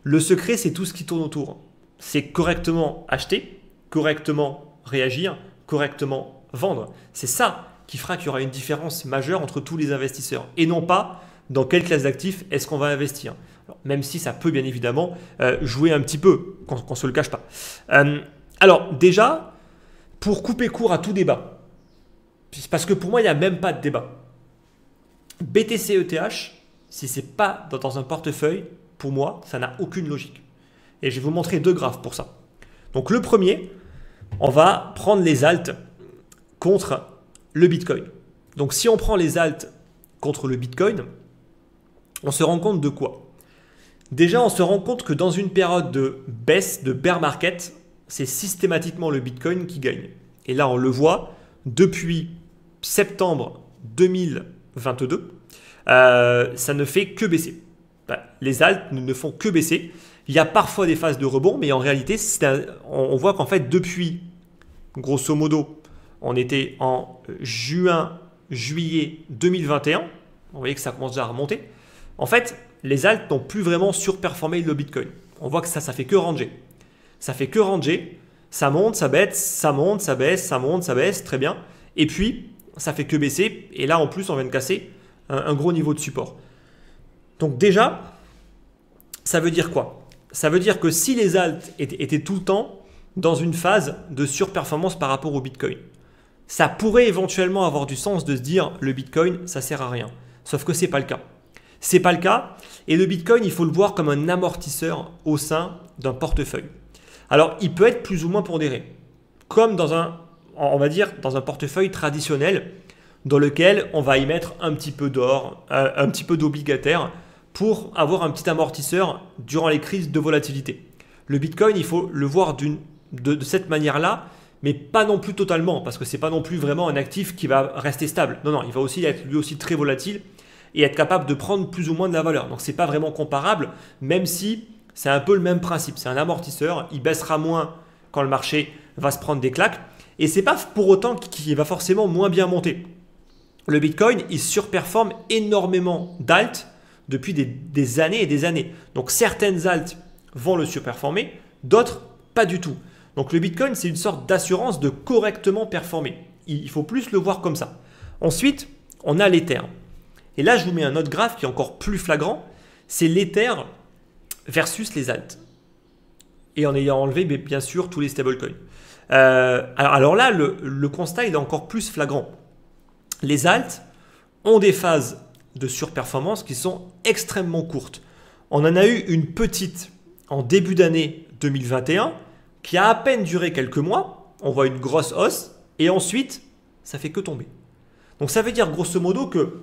Le secret, c'est tout ce qui tourne autour. C'est correctement acheter, correctement réagir, correctement vendre. C'est ça qui fera qu'il y aura une différence majeure entre tous les investisseurs et non pas dans quelle classe d'actifs est-ce qu'on va investir. Alors, même si ça peut bien évidemment jouer un petit peu, qu'on ne se le cache pas. Alors déjà, pour couper court à tout débat, parce que pour moi, il n'y a même pas de débat. BTC-ETH, si ce n'est pas dans un portefeuille, pour moi, ça n'a aucune logique. Et je vais vous montrer deux graphes pour ça. Donc le premier, on va prendre les alts contre le Bitcoin. Donc si on prend les alts contre le Bitcoin, on se rend compte de quoi? Déjà, on se rend compte que dans une période de baisse, de bear market, c'est systématiquement le Bitcoin qui gagne. Et là, on le voit depuis septembre 2000, 2022, ça ne fait que baisser. Les alts ne font que baisser. Il y a parfois des phases de rebond, mais en réalité, on voit qu'en fait, depuis, grosso modo, on était en juin, juillet 2021. Vous voyez que ça commence déjà à remonter. En fait, les alts n'ont plus vraiment surperformé le Bitcoin. On voit que ça fait que ranger. Ça fait que ranger. Ça monte, ça baisse, ça monte, ça baisse, ça monte, ça baisse, très bien. Et puis, ça fait que baisser. Et là, en plus, on vient de casser un gros niveau de support. Donc déjà, ça veut dire quoi? Ça veut dire que si les alts étaient tout le temps dans une phase de surperformance par rapport au Bitcoin, ça pourrait éventuellement avoir du sens de se dire le Bitcoin, ça sert à rien. Sauf que ce n'est pas le cas. Ce n'est pas le cas. Et le Bitcoin, il faut le voir comme un amortisseur au sein d'un portefeuille. Alors, il peut être plus ou moins pondéré, comme dans on va dire, dans un portefeuille traditionnel dans lequel on va y mettre un petit peu d'or, un petit peu d'obligataire pour avoir un petit amortisseur durant les crises de volatilité. Le Bitcoin, il faut le voir de cette manière-là, mais pas non plus totalement, parce que ce n'est pas non plus vraiment un actif qui va rester stable. Non, il va aussi être lui aussi très volatile et être capable de prendre plus ou moins de la valeur. Donc, ce n'est pas vraiment comparable, même si c'est un peu le même principe. C'est un amortisseur, il baissera moins quand le marché va se prendre des claques. Et ce n'est pas pour autant qu'il va forcément moins bien monter. Le Bitcoin, il surperforme énormément d'alts depuis des années et des années. Donc certaines alts vont le surperformer, d'autres pas du tout. Donc le Bitcoin, c'est une sorte d'assurance de correctement performer. Il faut plus le voir comme ça. Ensuite, on a l'Ether. Et là, je vous mets un autre graphe qui est encore plus flagrant. C'est l'Ether versus les alts. Et en ayant enlevé, bien sûr, tous les stablecoins. Alors là, le constat il est encore plus flagrant. Les alts ont des phases de surperformance qui sont extrêmement courtes. On en a eu une petite en début d'année 2021 qui a à peine duré quelques mois. On voit une grosse hausse et ensuite, ça fait que tomber. Donc ça veut dire grosso modo que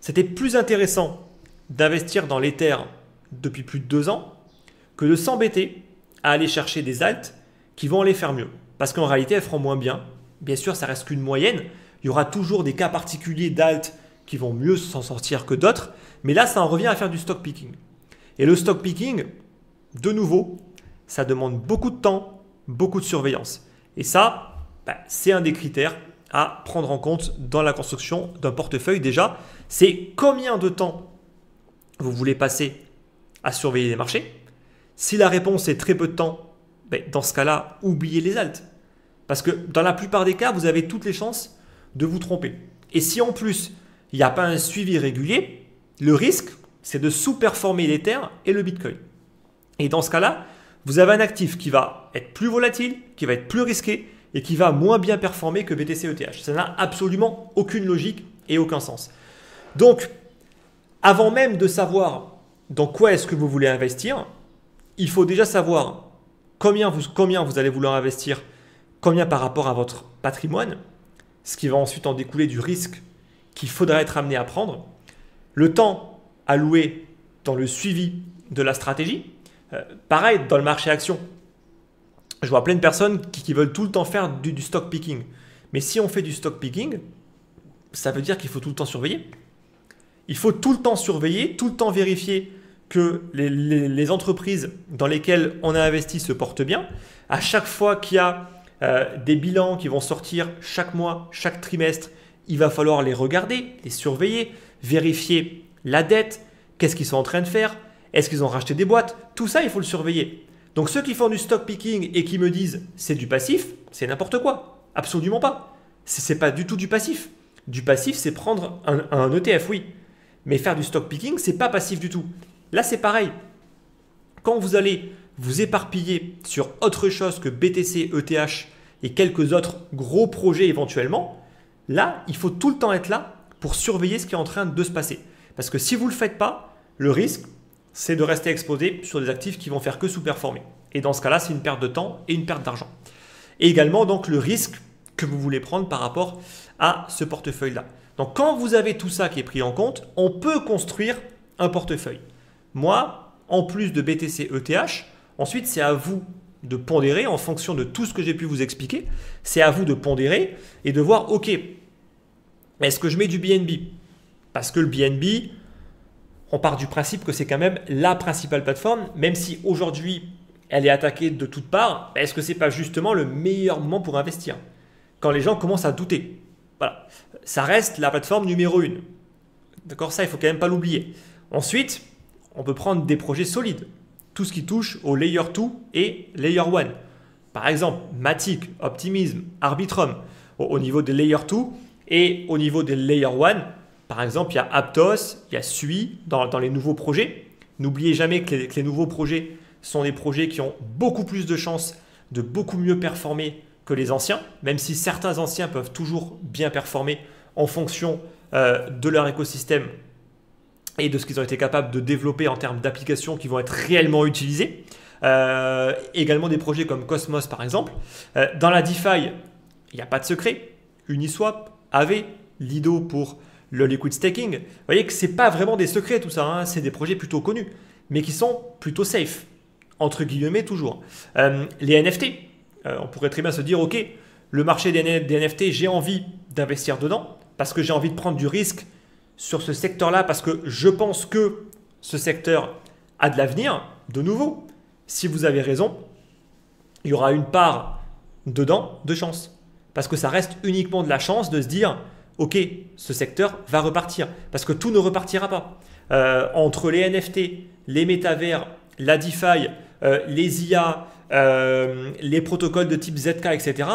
c'était plus intéressant d'investir dans l'Ether depuis plus de 2 ans que de s'embêter à aller chercher des alts qui vont aller faire mieux. Parce qu'en réalité, elles feront moins bien. Bien sûr, ça reste qu'une moyenne. Il y aura toujours des cas particuliers d'alt qui vont mieux s'en sortir que d'autres. Mais là, ça en revient à faire du stock picking. Et le stock picking, de nouveau, ça demande beaucoup de temps, beaucoup de surveillance. Et ça, c'est un des critères à prendre en compte dans la construction d'un portefeuille. Déjà, c'est combien de temps vous voulez passer à surveiller les marchés. Si la réponse est très peu de temps, dans ce cas-là, oubliez les alts. Parce que dans la plupart des cas, vous avez toutes les chances de vous tromper. Et si en plus, il n'y a pas un suivi régulier, le risque, c'est de sous-performer l'Ether et le Bitcoin. Et dans ce cas-là, vous avez un actif qui va être plus volatile, qui va être plus risqué et qui va moins bien performer que BTC-ETH. Ça n'a absolument aucune logique et aucun sens. Donc, avant même de savoir dans quoi est-ce que vous voulez investir, il faut déjà savoir combien vous allez vouloir investir, combien par rapport à votre patrimoine, ce qui va ensuite en découler du risque qu'il faudra être amené à prendre, le temps alloué dans le suivi de la stratégie. Pareil, dans le marché action, je vois plein de personnes qui veulent tout le temps faire du stock picking. Mais si on fait du stock picking, ça veut dire qu'il faut tout le temps surveiller. Il faut tout le temps surveiller, tout le temps vérifier que les entreprises dans lesquelles on a investi se portent bien. À chaque fois qu'il y a des bilans qui vont sortir chaque mois, chaque trimestre, il va falloir les regarder, les surveiller, vérifier la dette, qu'est-ce qu'ils sont en train de faire, est-ce qu'ils ont racheté des boîtes, tout ça il faut le surveiller. Donc ceux qui font du stock picking et qui me disent c'est du passif, c'est n'importe quoi, absolument pas. C'est pas du tout du passif. Du passif c'est prendre un ETF, oui, mais faire du stock picking c'est pas passif du tout. Là c'est pareil, quand vous allez vous éparpiller sur autre chose que BTC, ETH et quelques autres gros projets éventuellement, là, il faut tout le temps être là pour surveiller ce qui est en train de se passer. Parce que si vous ne le faites pas, le risque, c'est de rester exposé sur des actifs qui vont faire que sous-performer. Et dans ce cas-là, c'est une perte de temps et une perte d'argent. Et également, donc, le risque que vous voulez prendre par rapport à ce portefeuille-là. Donc, quand vous avez tout ça qui est pris en compte, on peut construire un portefeuille. Moi, en plus de BTC, ETH, ensuite, c'est à vous de pondérer en fonction de tout ce que j'ai pu vous expliquer. C'est à vous de pondérer et de voir, ok, est-ce que je mets du BNB? Parce que le BNB, on part du principe que c'est quand même la principale plateforme, même si aujourd'hui elle est attaquée de toutes parts. Est-ce que ce n'est pas justement le meilleur moment pour investir? Quand les gens commencent à douter. Voilà. Ça reste la plateforme numéro 1. D'accord, ça, il ne faut quand même pas l'oublier. Ensuite, on peut prendre des projets solides. Tout ce qui touche au Layer 2 et Layer 1. Par exemple, Matic, Optimism, Arbitrum au niveau des Layer 2 et au niveau des Layer 1. Par exemple, il y a Aptos, il y a Sui dans les nouveaux projets. N'oubliez jamais que les nouveaux projets sont des projets qui ont beaucoup plus de chances de beaucoup mieux performer que les anciens, même si certains anciens peuvent toujours bien performer en fonction de leur écosystème et de ce qu'ils ont été capables de développer en termes d'applications qui vont être réellement utilisées. Également des projets comme Cosmos par exemple. Dans la DeFi, il n'y a pas de secret. Uniswap, Aave, Lido pour le liquid staking. Vous voyez que ce n'est pas vraiment des secrets tout ça, hein. C'est des projets plutôt connus, mais qui sont plutôt safe, entre guillemets toujours. Les NFT, on pourrait très bien se dire, ok, le marché des NFT, j'ai envie d'investir dedans, parce que j'ai envie de prendre du risque sur ce secteur-là, parce que je pense que ce secteur a de l'avenir. De nouveau, si vous avez raison, il y aura une part dedans de chance. Parce que ça reste uniquement de la chance de se dire, ok, ce secteur va repartir. Parce que tout ne repartira pas. Entre les NFT, les métavers, la DeFi, les IA, les protocoles de type ZK, etc.,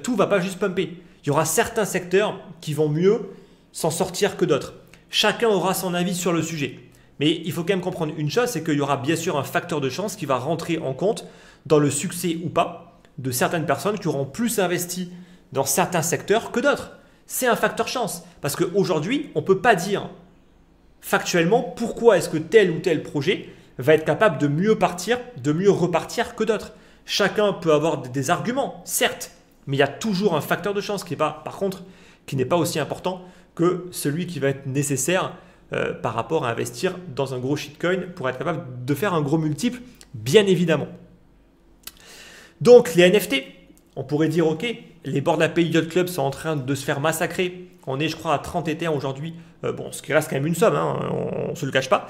tout ne va pas juste pumper. Il y aura certains secteurs qui vont mieux s'en sortir que d'autres. Chacun aura son avis sur le sujet. Mais il faut quand même comprendre une chose, c'est qu'il y aura bien sûr un facteur de chance qui va rentrer en compte dans le succès ou pas de certaines personnes qui auront plus investi dans certains secteurs que d'autres. C'est un facteur chance. Parce qu'aujourd'hui, on ne peut pas dire factuellement pourquoi est-ce que tel ou tel projet va être capable de mieux partir, de mieux repartir que d'autres. Chacun peut avoir des arguments, certes, mais il y a toujours un facteur de chance qui n'est pas aussi important que celui qui va être nécessaire par rapport à investir dans un gros shitcoin pour être capable de faire un gros multiple, bien évidemment. Donc les NFT, on pourrait dire ok, les Bored Ape Yacht Club sont en train de se faire massacrer. On est je crois à 30 Ethers aujourd'hui, bon, ce qui reste quand même une somme, hein, on ne se le cache pas.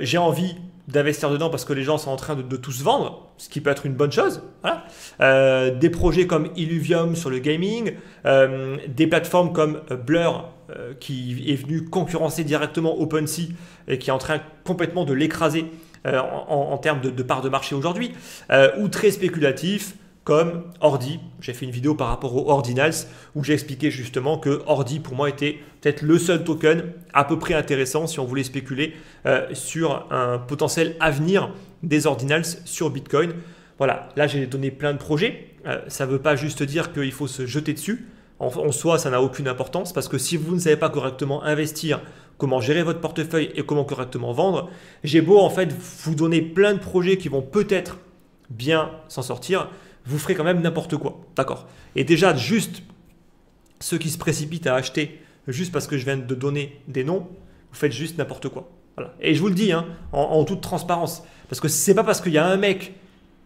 J'ai envie d'investir dedans parce que les gens sont en train de tous vendre, ce qui peut être une bonne chose. Voilà. Des projets comme Illuvium sur le gaming, des plateformes comme Blur qui est venu concurrencer directement OpenSea et qui est en train complètement de l'écraser en termes de part de marché aujourd'hui, ou très spéculatif comme Ordi. J'ai fait une vidéo par rapport aux Ordinals où j'ai expliqué justement que Ordi pour moi était peut-être le seul token à peu près intéressant si on voulait spéculer sur un potentiel avenir des Ordinals sur Bitcoin. Voilà, là j'ai donné plein de projets. Ça ne veut pas juste dire qu'il faut se jeter dessus. En soi, ça n'a aucune importance parce que si vous ne savez pas correctement investir, comment gérer votre portefeuille et comment correctement vendre, j'ai beau en fait vous donner plein de projets qui vont peut-être bien s'en sortir, vous ferez quand même n'importe quoi. D'accord. Et déjà, juste ceux qui se précipitent à acheter juste parce que je viens de donner des noms, vous faites juste n'importe quoi. Voilà. Et je vous le dis hein, en toute transparence, parce que ce n'est pas parce qu'il y a un mec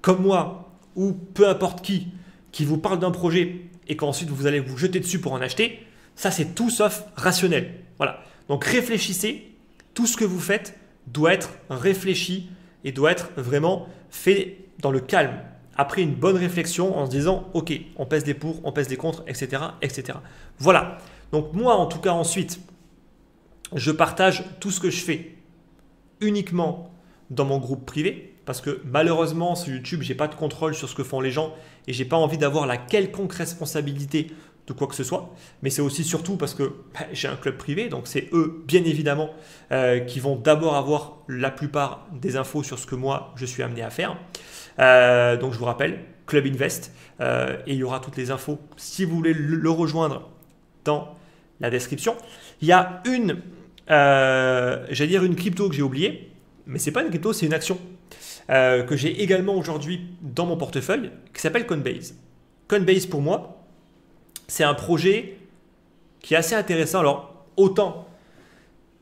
comme moi ou peu importe qui vous parle d'un projet et qu'ensuite vous allez vous jeter dessus pour en acheter, ça c'est tout sauf rationnel. Voilà. Donc réfléchissez, tout ce que vous faites doit être réfléchi et doit être vraiment fait dans le calme. Après une bonne réflexion en se disant ok, on pèse des pour, on pèse des contre, etc., etc. Voilà. Donc moi en tout cas ensuite, je partage tout ce que je fais uniquement dans mon groupe privé parce que malheureusement sur YouTube, j'ai pas de contrôle sur ce que font les gens et j'ai pas envie d'avoir la quelconque responsabilité de quoi que ce soit. Mais c'est aussi surtout parce que j'ai un club privé, donc c'est eux bien évidemment qui vont d'abord avoir la plupart des infos sur ce que moi je suis amené à faire. Donc je vous rappelle, Club Invest, et il y aura toutes les infos si vous voulez le rejoindre dans la description. Il y a j'allais dire une crypto que j'ai oubliée, mais c'est pas une crypto, c'est une action que j'ai également aujourd'hui dans mon portefeuille qui s'appelle Coinbase. Coinbase pour moi, c'est un projet qui est assez intéressant. Alors autant,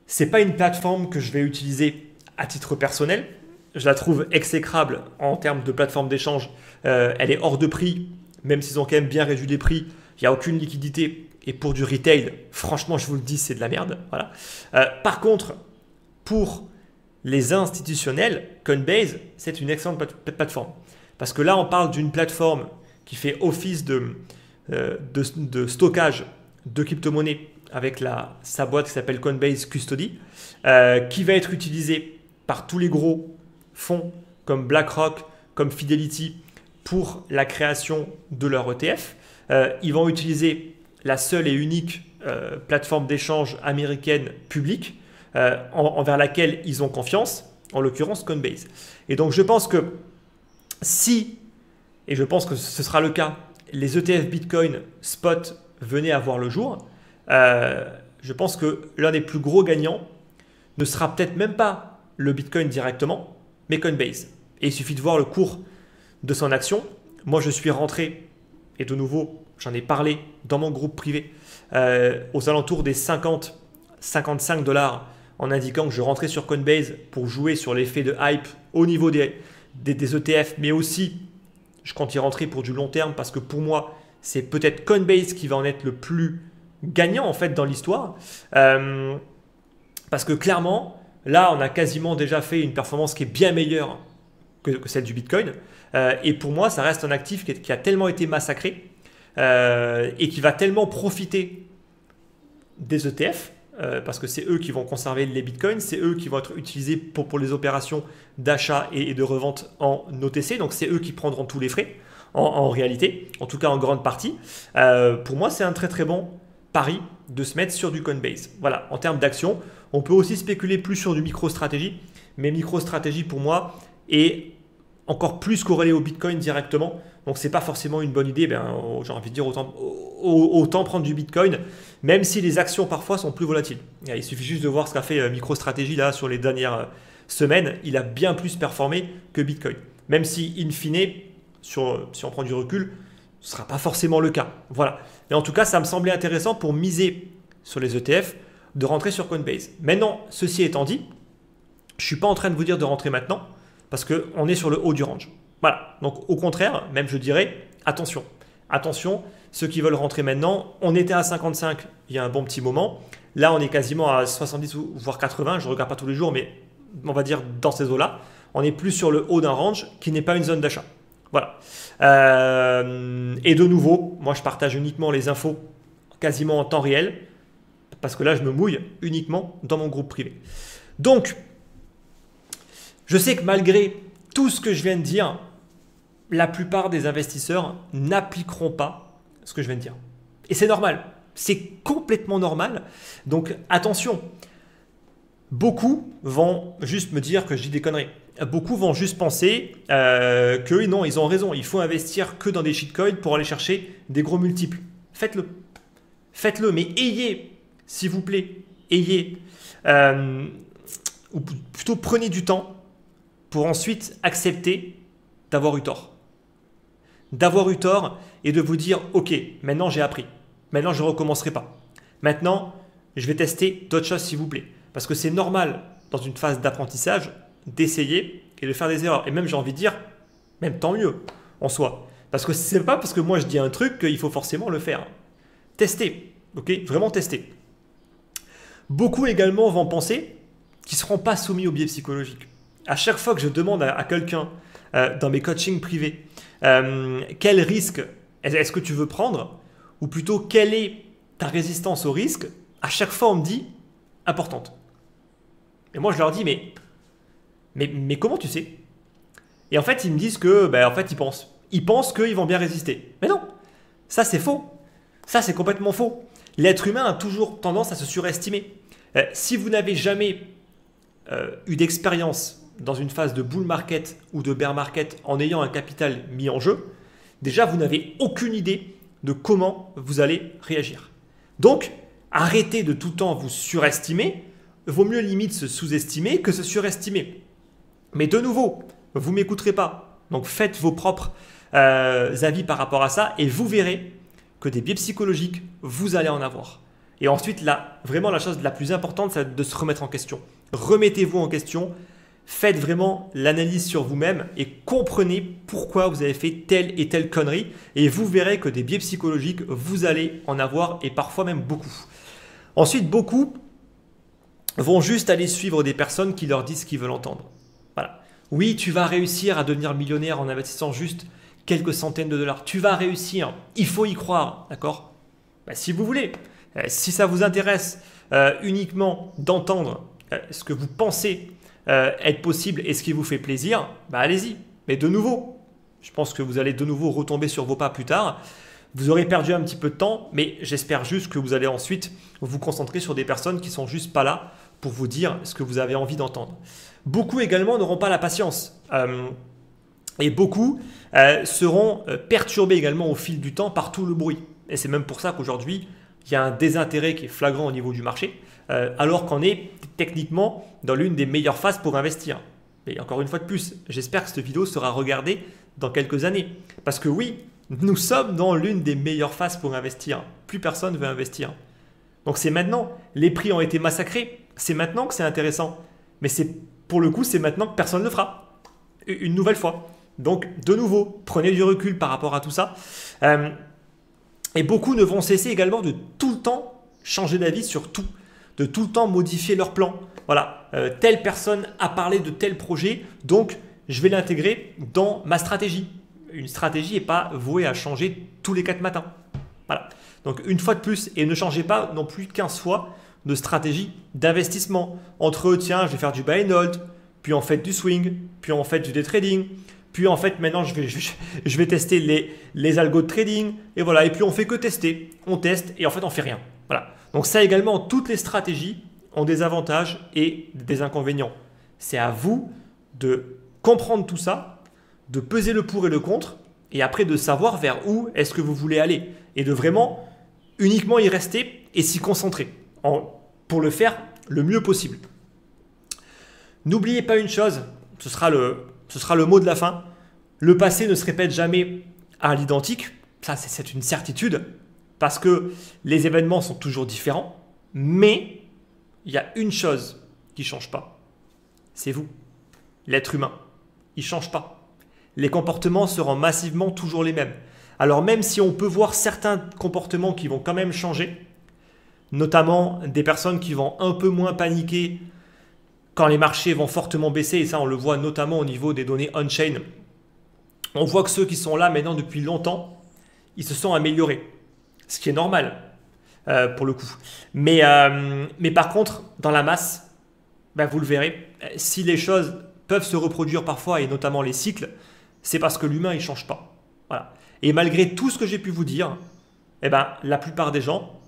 c'est pas une plateforme que je vais utiliser à titre personnel. Je la trouve exécrable en termes de plateforme d'échange. Elle est hors de prix, même s'ils ont quand même bien réduit les prix. Il n'y a aucune liquidité et pour du retail, franchement, je vous le dis, c'est de la merde. Voilà. Par contre, pour les institutionnels, Coinbase, c'est une excellente plateforme. Parce que là, on parle d'une plateforme qui fait office de stockage de crypto-monnaies avec sa boîte qui s'appelle Coinbase Custody, qui va être utilisée par tous les gros fonds comme BlackRock, comme Fidelity pour la création de leur ETF. Ils vont utiliser la seule et unique plateforme d'échange américaine publique envers laquelle ils ont confiance, en l'occurrence Coinbase. Et donc je pense que si, et je pense que ce sera le cas, les ETF Bitcoin spot venaient à voir le jour, je pense que l'un des plus gros gagnants ne sera peut-être même pas le Bitcoin directement, mais Coinbase. Et il suffit de voir le cours de son action. Moi, je suis rentré, et de nouveau, j'en ai parlé dans mon groupe privé, aux alentours des 50-55 $ en indiquant que je rentrais sur Coinbase pour jouer sur l'effet de hype au niveau des ETF, mais aussi je compte y rentrer pour du long terme parce que pour moi, c'est peut-être Coinbase qui va en être le plus gagnant en fait dans l'histoire. Parce que clairement, là, on a quasiment déjà fait une performance qui est bien meilleure que celle du Bitcoin. Et pour moi, ça reste un actif qui a tellement été massacré et qui va tellement profiter des ETF parce que c'est eux qui vont conserver les Bitcoins, c'est eux qui vont être utilisés pour les opérations d'achat et de revente en OTC. Donc, c'est eux qui prendront tous les frais en réalité, en tout cas en grande partie. Pour moi, c'est un très très bon pari de se mettre sur du Coinbase. Voilà, en termes d'action, on peut aussi spéculer plus sur du MicroStrategy, mais MicroStrategy pour moi est encore plus corrélé au Bitcoin directement. Donc, ce n'est pas forcément une bonne idée. J'ai envie de dire autant prendre du Bitcoin, même si les actions parfois sont plus volatiles. Il suffit juste de voir ce qu'a fait MicroStrategy là, sur les dernières semaines. Il a bien plus performé que Bitcoin. Même si, in fine, si on prend du recul, ce ne sera pas forcément le cas. Voilà. Mais en tout cas, ça me semblait intéressant pour miser sur les ETF de rentrer sur Coinbase. Maintenant, ceci étant dit, je ne suis pas en train de vous dire de rentrer maintenant parce qu'on est sur le haut du range. Voilà. Donc, au contraire, même je dirais, attention. Attention, ceux qui veulent rentrer maintenant, on était à 55 il y a un bon petit moment. Là, on est quasiment à 70 ou voire 80. Je ne regarde pas tous les jours, mais on va dire dans ces eaux-là. On est plus sur le haut d'un range qui n'est pas une zone d'achat. Voilà. Et de nouveau, moi, je partage uniquement les infos quasiment en temps réel parce que là, je me mouille uniquement dans mon groupe privé. Donc, je sais que malgré tout ce que je viens de dire, la plupart des investisseurs n'appliqueront pas ce que je viens de dire. Et c'est normal. C'est complètement normal. Donc, attention. Beaucoup vont juste me dire que je dis des conneries. Beaucoup vont juste penser que non, ils ont raison. Il faut investir que dans des shitcoins pour aller chercher des gros multiples. Faites-le. Faites-le. Mais ayez, s'il vous plaît, ou plutôt prenez du temps pour ensuite accepter d'avoir eu tort. D'avoir eu tort et de vous dire, ok, maintenant j'ai appris. Maintenant, je ne recommencerai pas. Maintenant, je vais tester d'autres choses, s'il vous plaît. Parce que c'est normal, dans une phase d'apprentissage, d'essayer et de faire des erreurs. Et même, j'ai envie de dire, même tant mieux en soi. Parce que ce n'est pas parce que moi, je dis un truc qu'il faut forcément le faire. Testez, ok? Vraiment tester. Beaucoup également vont penser qu'ils ne seront pas soumis au biais psychologique. À chaque fois que je demande à quelqu'un dans mes coachings privés, quel risque est-ce que tu veux prendre? Ou plutôt, quelle est ta résistance au risque? À chaque fois, on me dit importante. Et moi, je leur dis, mais comment tu sais? Et en fait, ils me disent que, en fait, ils pensent. Ils pensent qu'ils vont bien résister. Mais non, ça c'est faux. Ça c'est complètement faux. L'être humain a toujours tendance à se surestimer. Si vous n'avez jamais eu d'expérience dans une phase de bull market ou de bear market en ayant un capital mis en jeu, déjà, vous n'avez aucune idée de comment vous allez réagir. Donc, arrêtez de tout le temps vous surestimer. Vaut mieux limite se sous-estimer que se surestimer. Mais de nouveau, vous ne m'écouterez pas. Donc, faites vos propres avis par rapport à ça et vous verrez que des biais psychologiques, vous allez en avoir. Et ensuite, là, vraiment la chose la plus importante, c'est de se remettre en question. Remettez-vous en question. faites vraiment l'analyse sur vous-même et comprenez pourquoi vous avez fait telle et telle connerie. Et vous verrez que des biais psychologiques, vous allez en avoir et parfois même beaucoup. Ensuite, beaucoup vont juste aller suivre des personnes qui leur disent ce qu'ils veulent entendre. Voilà. Oui, tu vas réussir à devenir millionnaire en investissant juste quelques centaines de dollars. Tu vas réussir, il faut y croire, d'accord? Si vous voulez, si ça vous intéresse uniquement d'entendre ce que vous pensez être possible et ce qui vous fait plaisir, allez-y. Mais de nouveau, je pense que vous allez de nouveau retomber sur vos pas plus tard. Vous aurez perdu un petit peu de temps, mais j'espère juste que vous allez ensuite vous concentrer sur des personnes qui sont juste pas là pour vous dire ce que vous avez envie d'entendre. Beaucoup également n'auront pas la patience et beaucoup seront perturbés également au fil du temps par tout le bruit. Et c'est même pour ça qu'aujourd'hui, il y a un désintérêt qui est flagrant au niveau du marché, alors qu'on est techniquement dans l'une des meilleures phases pour investir. Et encore une fois de plus, j'espère que cette vidéo sera regardée dans quelques années. Parce que oui, nous sommes dans l'une des meilleures phases pour investir. Plus personne ne veut investir. Donc c'est maintenant. Les prix ont été massacrés. C'est maintenant que c'est intéressant. Mais pour le coup, c'est maintenant que personne ne le fera. Une nouvelle fois. Donc de nouveau, prenez du recul par rapport à tout ça. Et beaucoup ne vont cesser également de tout le temps changer d'avis sur tout. De tout le temps modifier leur plan. Voilà, telle personne a parlé de tel projet, donc je vais l'intégrer dans ma stratégie. Une stratégie n'est pas vouée à changer tous les 4 matins. Voilà. Donc une fois de plus, et ne changez pas non plus 15 fois de stratégie d'investissement. Entre tiens, je vais faire du buy and hold, puis en fait du swing, puis en fait du day trading, puis en fait maintenant je vais tester les algos de trading, et voilà, et puis on fait que tester. On teste et en fait on fait rien. Voilà. Donc ça également, toutes les stratégies ont des avantages et des inconvénients. C'est à vous de comprendre tout ça, de peser le pour et le contre, et après de savoir vers où est-ce que vous voulez aller, et de vraiment uniquement y rester et s'y concentrer pour le faire le mieux possible. N'oubliez pas une chose, ce sera le mot de la fin, le passé ne se répète jamais à l'identique, ça c'est une certitude, parce que les événements sont toujours différents, mais il y a une chose qui ne change pas, c'est vous, l'être humain. Il ne change pas. Les comportements seront massivement toujours les mêmes. Alors même si on peut voir certains comportements qui vont quand même changer, notamment des personnes qui vont un peu moins paniquer quand les marchés vont fortement baisser, et ça on le voit notamment au niveau des données on-chain, on voit que ceux qui sont là maintenant depuis longtemps, ils se sont améliorés, ce qui est normal. Pour le coup. Mais par contre, dans la masse, vous le verrez, si les choses peuvent se reproduire parfois, et notamment les cycles, c'est parce que l'humain, il ne change pas. Voilà. Et malgré tout ce que j'ai pu vous dire, la plupart des gens,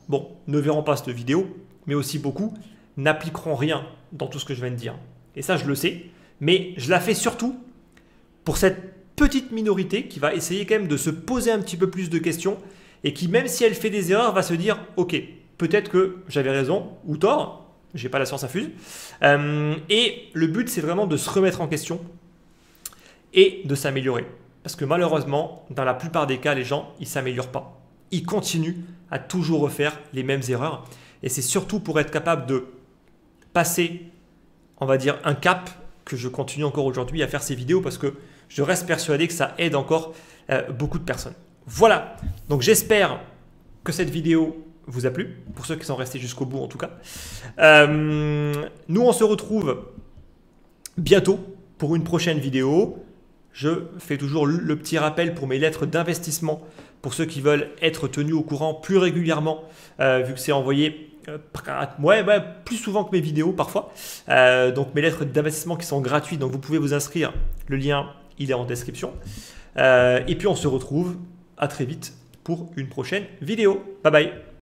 ne verront pas cette vidéo, mais aussi beaucoup, n'appliqueront rien dans tout ce que je viens de dire. Et ça, je le sais, mais je la fais surtout pour cette petite minorité qui va essayer quand même de se poser un petit peu plus de questions et qui, même si elle fait des erreurs, va se dire « Ok, peut-être que j'avais raison ou tort, j'ai pas la science infuse. » Et le but, c'est vraiment de se remettre en question et de s'améliorer. Parce que malheureusement, dans la plupart des cas, les gens, ils ne s'améliorent pas. Ils continuent à toujours refaire les mêmes erreurs. Et c'est surtout pour être capable de passer, on va dire, un cap que je continue encore aujourd'hui à faire ces vidéos parce que je reste persuadé que ça aide encore beaucoup de personnes. Voilà, donc j'espère que cette vidéo vous a plu, pour ceux qui sont restés jusqu'au bout en tout cas. Nous, on se retrouve bientôt pour une prochaine vidéo. Je fais toujours le petit rappel pour mes lettres d'investissement, pour ceux qui veulent être tenus au courant plus régulièrement, vu que c'est envoyé plus souvent que mes vidéos parfois. Donc mes lettres d'investissement qui sont gratuites, donc vous pouvez vous inscrire, le lien il est en description. Et puis on se retrouve à très vite pour une prochaine vidéo. Bye bye.